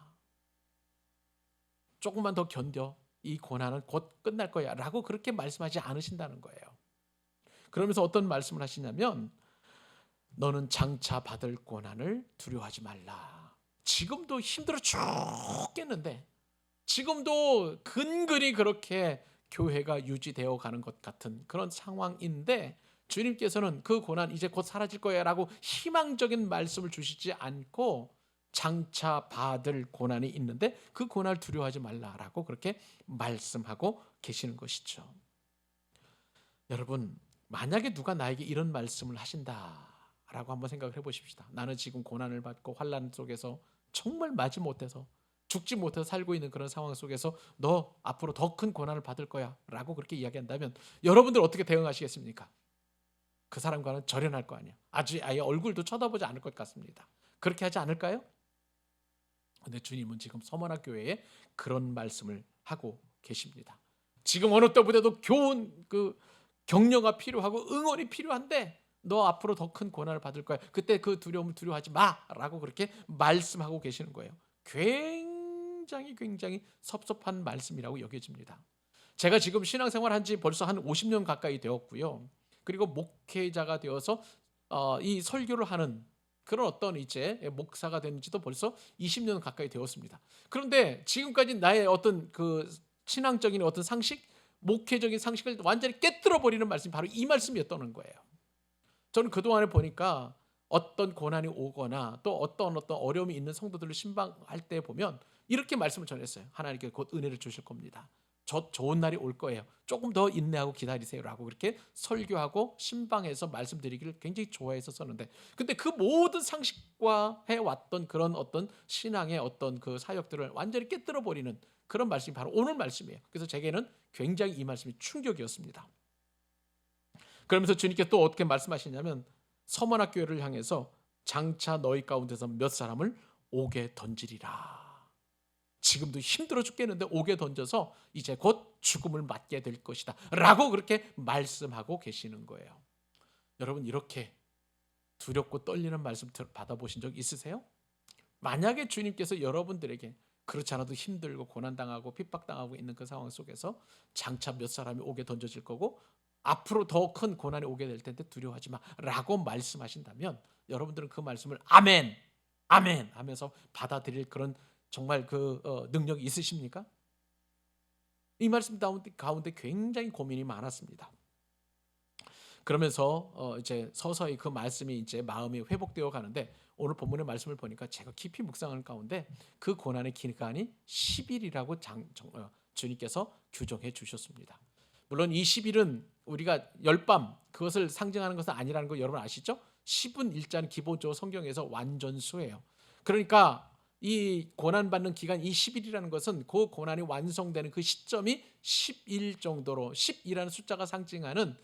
조금만 더 견뎌, 이 고난은 곧 끝날 거야 라고 그렇게 말씀하지 않으신다는 거예요. 그러면서 어떤 말씀을 하시냐면, 너는 장차 받을 고난을 두려워하지 말라. 지금도 힘들어 죽겠는데, 지금도 근근히 그렇게 교회가 유지되어 가는 것 같은 그런 상황인데, 주님께서는 그 고난 이제 곧 사라질 거야 라고 희망적인 말씀을 주시지 않고 장차 받을 고난이 있는데 그 고난을 두려워하지 말라라고 그렇게 말씀하고 계시는 것이죠. 여러분, 만약에 누가 나에게 이런 말씀을 하신다라고 한번 생각을 해보십시다. 나는 지금 고난을 받고 환난 속에서 정말 마지못해서 죽지 못해서 살고 있는 그런 상황 속에서 너 앞으로 더 큰 고난을 받을 거야 라고 그렇게 이야기한다면 여러분들 어떻게 대응하시겠습니까? 그 사람과는 절연할 거 아니야. 아예 얼굴도 쳐다보지 않을 것 같습니다. 그렇게 하지 않을까요? 근데 주님은 지금 서머나 교회에 그런 말씀을 하고 계십니다. 지금 어느 때보다도 교훈, 격려가 필요하고 응원이 필요한데 너 앞으로 더 큰 고난을 받을 거야. 그때 그 두려움을 두려워하지 마라고 그렇게 말씀하고 계시는 거예요. 굉장히 섭섭한 말씀이라고 여겨집니다. 제가 지금 신앙생활 한 지 벌써 한 50년 가까이 되었고요. 그리고 목회자가 되어서 이 설교를 하는 그런 어떤 이제 목사가 된 지도 벌써 20년 가까이 되었습니다. 그런데 지금까지 나의 어떤 그 신앙적인 어떤 상식, 목회적인 상식을 완전히 깨뜨려 버리는 말씀이 바로 이 말씀이었다는 거예요. 저는 그동안에 보니까 어떤 고난이 오거나 또 어떤 어려움이 있는 성도들을 신방할 때 보면 이렇게 말씀을 전했어요. 하나님께 곧 은혜를 주실 겁니다. 좋은 날이 올 거예요. 조금 더 인내하고 기다리세요라고 그렇게 설교하고 신방에서 말씀드리기를 굉장히 좋아했었는데, 근데 그 모든 상식과 해왔던 그런 어떤 신앙의 어떤 그 사역들을 완전히 깨뜨려 버리는 그런 말씀이 바로 오늘 말씀이에요. 그래서 제게는 굉장히 이 말씀이 충격이었습니다. 그러면서 주님께 또 어떻게 말씀하시냐면, 서머나 교회를 향해서 장차 너희 가운데서 몇 사람을 옥에 던지리라. 지금도 힘들어 죽겠는데 옥에 던져서 이제 곧 죽음을 맞게 될 것이다 라고 그렇게 말씀하고 계시는 거예요. 여러분, 이렇게 두렵고 떨리는 말씀 받아보신 적 있으세요? 만약에 주님께서 여러분들에게 그렇지 않아도 힘들고 고난당하고 핍박당하고 있는 그 상황 속에서 장차 몇 사람이 옥에 던져질 거고 앞으로 더 큰 고난이 오게 될 텐데 두려워하지 마라고 말씀하신다면 여러분들은 그 말씀을 아멘, 아멘 하면서 받아들일 그런 정말 그 능력이 있으십니까? 이 말씀 가운데 굉장히 고민이 많았습니다. 그러면서 이제 서서히 그 말씀이 이제 마음이 회복되어 가는데 오늘 본문의 말씀을 보니까 제가 깊이 묵상하는 가운데 그 고난의 기간이 10일이라고 주님께서 규정해 주셨습니다. 물론 이 10일은 우리가 열밤 그것을 상징하는 것은 아니라는 거 여러분 아시죠? 10은 일자는 기본적으로 성경에서 완전수예요. 그러니까 이 고난받는 기간 이 10일이라는 것은 그 고난이 완성되는 그 시점이 10일 정도로 10이라는 숫자가 상징하는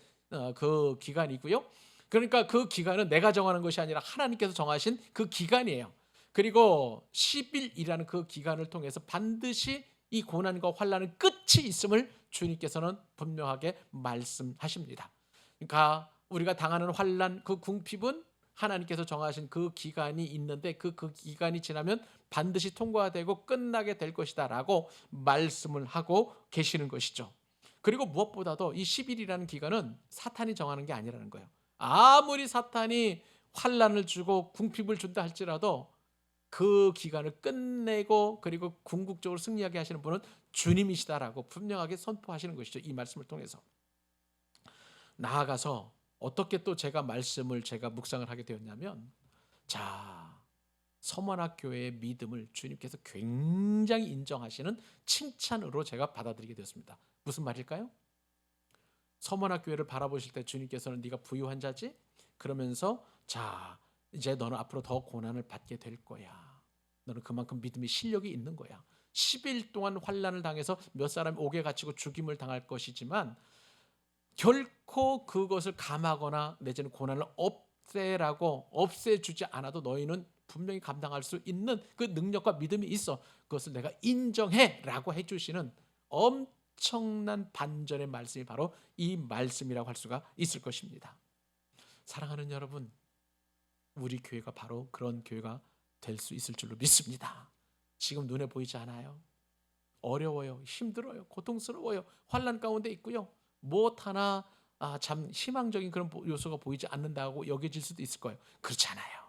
그 기간이고요. 그러니까 그 기간은 내가 정하는 것이 아니라 하나님께서 정하신 그 기간이에요. 그리고 10일이라는 그 기간을 통해서 반드시 이 고난과 환난은 끝이 있음을 주님께서는 분명하게 말씀하십니다. 그러니까 우리가 당하는 환난 그 궁핍은 하나님께서 정하신 그 기간이 있는데 그 기간이 지나면 반드시 통과되고 끝나게 될 것이다라고 말씀을 하고 계시는 것이죠. 그리고 무엇보다도 이 10일이라는 기간은 사탄이 정하는 게 아니라는 거예요. 아무리 사탄이 환난을 주고 궁핍을 준다 할지라도 그 기간을 끝내고 그리고 궁극적으로 승리하게 하시는 분은 주님이시다라고 분명하게 선포하시는 것이죠. 이 말씀을 통해서. 나아가서 어떻게 또 제가 묵상을 하게 되었냐면 자, 서머나교회의 믿음을 주님께서 굉장히 인정하시는 칭찬으로 제가 받아들이게 되었습니다. 무슨 말일까요? 서머나교회를 바라보실 때 주님께서는 네가 부유한 자지? 그러면서 자, 이제 너는 앞으로 더 고난을 받게 될 거야. 너는 그만큼 믿음의 실력이 있는 거야. 10일 동안 환난을 당해서 몇 사람이 옥에 갇히고 죽임을 당할 것이지만 결코 그것을 감하거나 내지는 고난을 없애주지 않아도 너희는 분명히 감당할 수 있는 그 능력과 믿음이 있어. 그것을 내가 인정해라고 해주시는 엄청난 반전의 말씀이 바로 이 말씀이라고 할 수가 있을 것입니다. 사랑하는 여러분, 우리 교회가 바로 그런 교회가 될 수 있을 줄로 믿습니다. 지금 눈에 보이지 않아요. 어려워요. 힘들어요. 고통스러워요. 환난 가운데 있고요. 무엇 하나 참 희망적인 그런 요소가 보이지 않는다고 여겨질 수도 있을 거예요. 그렇지 않아요.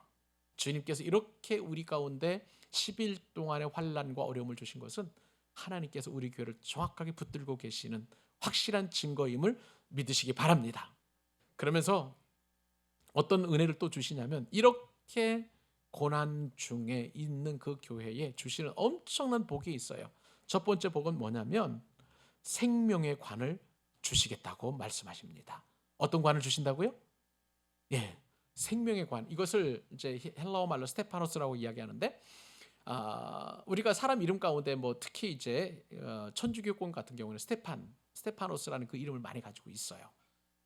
주님께서 이렇게 우리 가운데 10일 동안의 환난과 어려움을 주신 것은 하나님께서 우리 교회를 정확하게 붙들고 계시는 확실한 증거임을 믿으시기 바랍니다. 그러면서 어떤 은혜를 또 주시냐면 이렇게 고난 중에 있는 그 교회에 주시는 엄청난 복이 있어요. 첫 번째 복은 뭐냐면 생명의 관을 주시겠다고 말씀하십니다. 어떤 관을 주신다고요? 예, 생명의 관. 이것을 이제 헬라어 말로 스테파노스라고 이야기하는데 우리가 사람 이름 가운데 뭐 특히 이제 천주교권 같은 경우는 스테파노스라는 그 이름을 많이 가지고 있어요.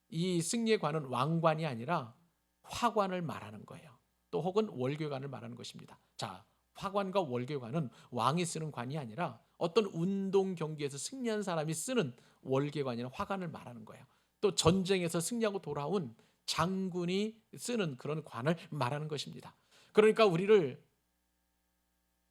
이 승리의 관은 왕관이 아니라 화관을 말하는 거예요. 또 혹은 월궤관을 말하는 것입니다. 자, 화관과 월궤관은 왕이 쓰는 관이 아니라 어떤 운동 경기에서 승리한 사람이 쓰는 월궤관이나 화관을 말하는 거예요. 또 전쟁에서 승리하고 돌아온 장군이 쓰는 그런 관을 말하는 것입니다. 그러니까 우리를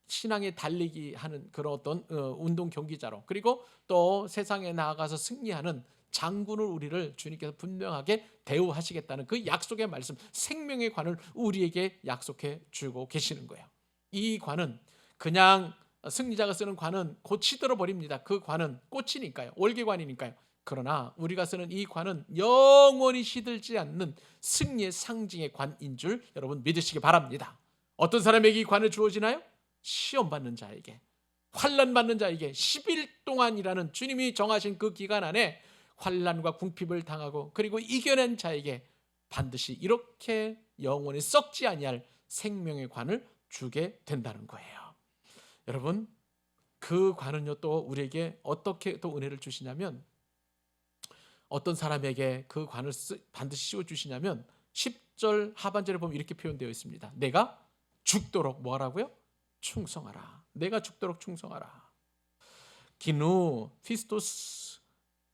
신앙에 달리기 하는 그런 어떤 운동 경기자로 그리고 또 세상에 나아가서 승리하는 장군을 우리를 주님께서 분명하게 대우하시겠다는 그 약속의 말씀, 생명의 관을 우리에게 약속해 주고 계시는 거예요. 이 관은 그냥 승리자가 쓰는 관은 곧 시들어 버립니다. 그 관은 꽃이니까요. 월계관이니까요. 그러나 우리가 쓰는 이 관은 영원히 시들지 않는 승리의 상징의 관인 줄 여러분 믿으시기 바랍니다. 어떤 사람에게 이 관을 주어지나요? 시험 받는 자에게, 환난 받는 자에게 10일 동안이라는 주님이 정하신 그 기간 안에 환난과 궁핍을 당하고 그리고 이겨낸 자에게 반드시 이렇게 영원히 썩지 아니할 생명의 관을 주게 된다는 거예요. 여러분, 그 관은요 또 우리에게 어떻게 또 은혜를 주시냐면 어떤 사람에게 그 관을 반드시 씌워 주시냐면 10절 하반절에 보면 이렇게 표현되어 있습니다. 내가 죽도록 뭐하라고요? 충성하라. 내가 죽도록 충성하라. 기누 피스토스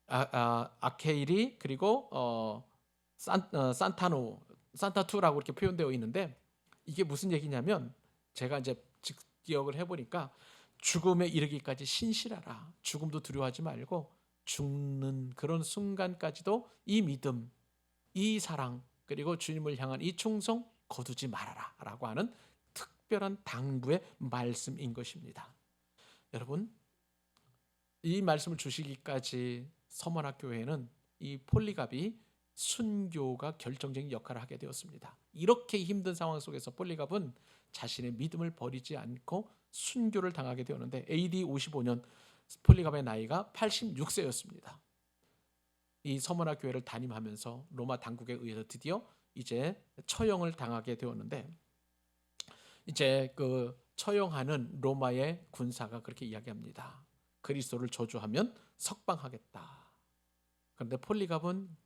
아케일이 그리고 산타투라고 이렇게 표현되어 있는데 이게 무슨 얘기냐면 제가 이제 기억을 해보니까 죽음에 이르기까지 신실하라. 죽음도 두려워하지 말고 죽는 그런 순간까지도 이 믿음, 이 사랑, 그리고 주님을 향한 이 충성 거두지 말아라 라고 하는 특별한 당부의 말씀인 것입니다. 여러분, 이 말씀을 주시기까지 서머나교회는 이 폴리갑이 순교가 결정적인 역할을 하게 되었습니다. 이렇게 힘든 상황 속에서 폴리갑은 자신의 믿음을 버리지 않고 순교를 당하게 되었는데 AD 55년 폴리갑의 나이가 86세였습니다. 이 서머나 교회를 담임하면서 로마 당국에 의해서 드디어 이제 처형을 당하게 되었는데, 이제 그 처형하는 로마의 군사가 그렇게 이야기합니다. 그리스도를 저주하면 석방하겠다. 그런데 폴리갑은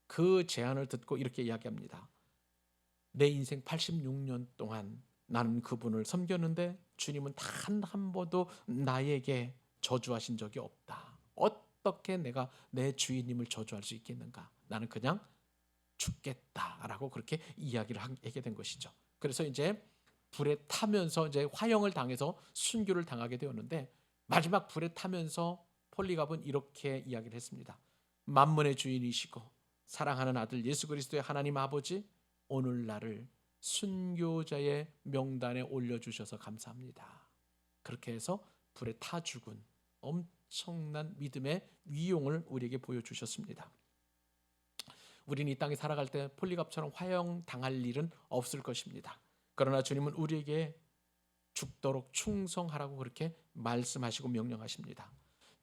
그 제안을 듣고 이렇게 이야기합니다. 내 인생 86년 동안 나는 그분을 섬겼는데 주님은 단 한 번도 나에게 저주하신 적이 없다. 어떻게 내가 내 주인님을 저주할 수 있겠는가? 나는 그냥 죽겠다라고 그렇게 이야기를 하게 된 것이죠. 그래서 이제 불에 타면서 이제 화형을 당해서 순교를 당하게 되었는데, 마지막 불에 타면서 폴리갑은 이렇게 이야기를 했습니다. 만문의 주인이시고 사랑하는 아들 예수 그리스도의 하나님 아버지, 오늘 나를 순교자의 명단에 올려주셔서 감사합니다. 그렇게 해서 불에 타 죽은 엄청난 믿음의 위용을 우리에게 보여주셨습니다. 우리는 이 땅에 살아갈 때 폴리갑처럼 화형 당할 일은 없을 것입니다. 그러나 주님은 우리에게 죽도록 충성하라고 그렇게 말씀하시고 명령하십니다.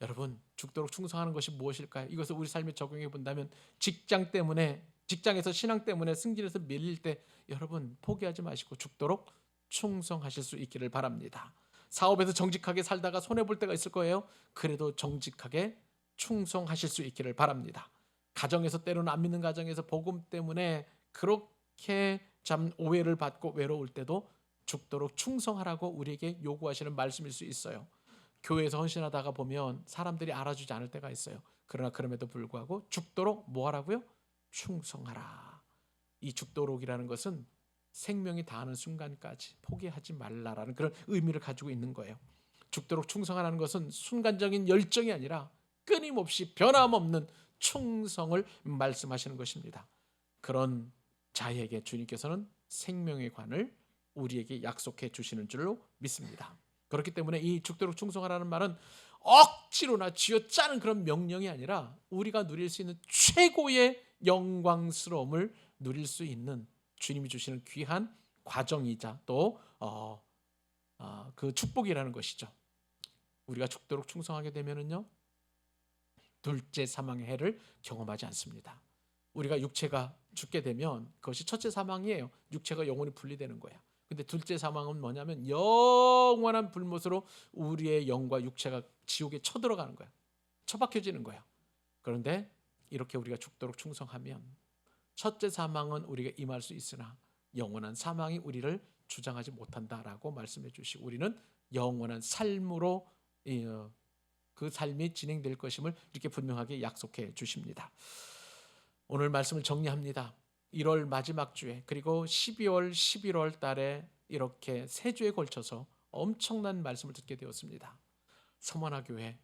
여러분, 죽도록 충성하는 것이 무엇일까요? 이것을 우리 삶에 적용해 본다면, 직장에서 신앙 때문에 승진에서 밀릴 때 여러분 포기하지 마시고 죽도록 충성하실 수 있기를 바랍니다. 사업에서 정직하게 살다가 손해볼 때가 있을 거예요. 그래도 정직하게 충성하실 수 있기를 바랍니다. 가정에서 때로는 안 믿는 가정에서 복음 때문에 그렇게 참 오해를 받고 외로울 때도 죽도록 충성하라고 우리에게 요구하시는 말씀일 수 있어요. 교회에서 헌신하다가 보면 사람들이 알아주지 않을 때가 있어요. 그러나 그럼에도 불구하고 죽도록 뭐 하라고요? 충성하라. 이 죽도록이라는 것은 생명이 다하는 순간까지 포기하지 말라라는 그런 의미를 가지고 있는 거예요. 죽도록 충성하라는 것은 순간적인 열정이 아니라 끊임없이 변함없는 충성을 말씀하시는 것입니다. 그런 자에게 주님께서는 생명의 관을 우리에게 약속해 주시는 줄로 믿습니다. 그렇기 때문에 이 죽도록 충성하라는 말은 억지로나 쥐어짜는 그런 명령이 아니라 우리가 누릴 수 있는 최고의 영광스러움을 누릴 수 있는 주님이 주시는 귀한 과정이자 또 그 축복이라는 것이죠. 우리가 죽도록 충성하게 되면은요, 둘째 사망의 해를 경험하지 않습니다. 우리가 육체가 죽게 되면 그것이 첫째 사망이에요. 육체가 영원히 분리되는 거야. 근데 둘째 사망은 뭐냐면 영원한 불못으로 우리의 영과 육체가 지옥에 쳐들어가는 거야. 처박혀지는 거야. 그런데 이렇게 우리가 죽도록 충성하면 첫째 사망은 우리가 임할 수 있으나 영원한 사망이 우리를 주장하지 못한다라고 말씀해 주시고, 우리는 영원한 삶으로 그 삶이 진행될 것임을 이렇게 분명하게 약속해 주십니다. 오늘 말씀을 정리합니다. 1월 마지막 주에 그리고 12월 11월 달에 이렇게 세 주에 걸쳐서 엄청난 말씀을 듣게 되었습니다. 서머나 교회,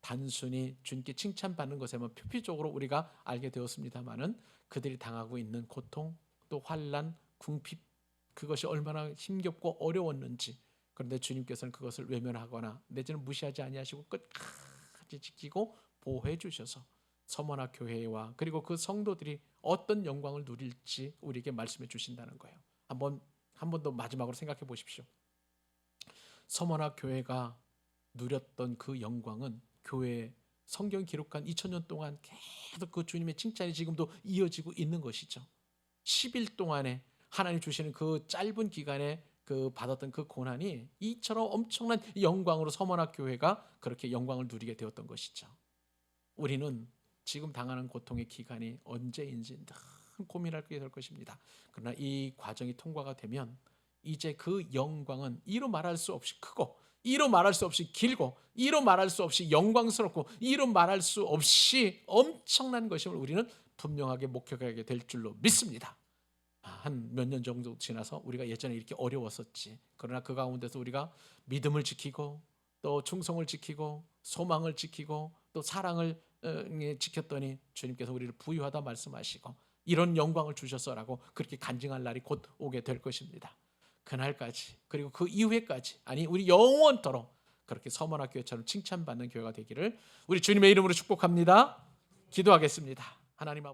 단순히 주님께 칭찬받는 것에만 표피적으로 우리가 알게 되었습니다마는 그들이 당하고 있는 고통, 또 환난, 궁핍, 그것이 얼마나 힘겹고 어려웠는지, 그런데 주님께서는 그것을 외면하거나 내지는 무시하지 아니하시고 끝까지 지키고 보호해 주셔서 서머나 교회와 그리고 그 성도들이 어떤 영광을 누릴지 우리에게 말씀해 주신다는 거예요. 한 번 더 마지막으로 생각해 보십시오. 서머나 교회가 누렸던 그 영광은 교회 성경 기록한 2000년 동안 계속 그 주님의 칭찬이 지금도 이어지고 있는 것이죠. 10일 동안에 하나님 주시는 그 짧은 기간에 그 받았던 그 고난이 이처럼 엄청난 영광으로 서머나 교회가 그렇게 영광을 누리게 되었던 것이죠. 우리는 지금 당하는 고통의 기간이 언제인지 늘 고민하게 될 것입니다. 그러나 이 과정이 통과가 되면 이제 그 영광은 이루 말할 수 없이 크고, 이루 말할 수 없이 길고, 이루 말할 수 없이 영광스럽고, 이루 말할 수 없이 엄청난 것임을 우리는 분명하게 목격하게 될 줄로 믿습니다. 한 몇 년 정도 지나서 우리가 예전에 이렇게 어려웠었지, 그러나 그 가운데서 우리가 믿음을 지키고 또 충성을 지키고 소망을 지키고 또 사랑을 지켰더니 주님께서 우리를 부유하다 말씀하시고 이런 영광을 주셨어라고 그렇게 간증할 날이 곧 오게 될 것입니다. 그날까지 그리고 그 이후에까지 아니 우리 영원토록 그렇게 서머나 교회처럼 칭찬받는 교회가 되기를 우리 주님의 이름으로 축복합니다. 기도하겠습니다. 하나님 아버지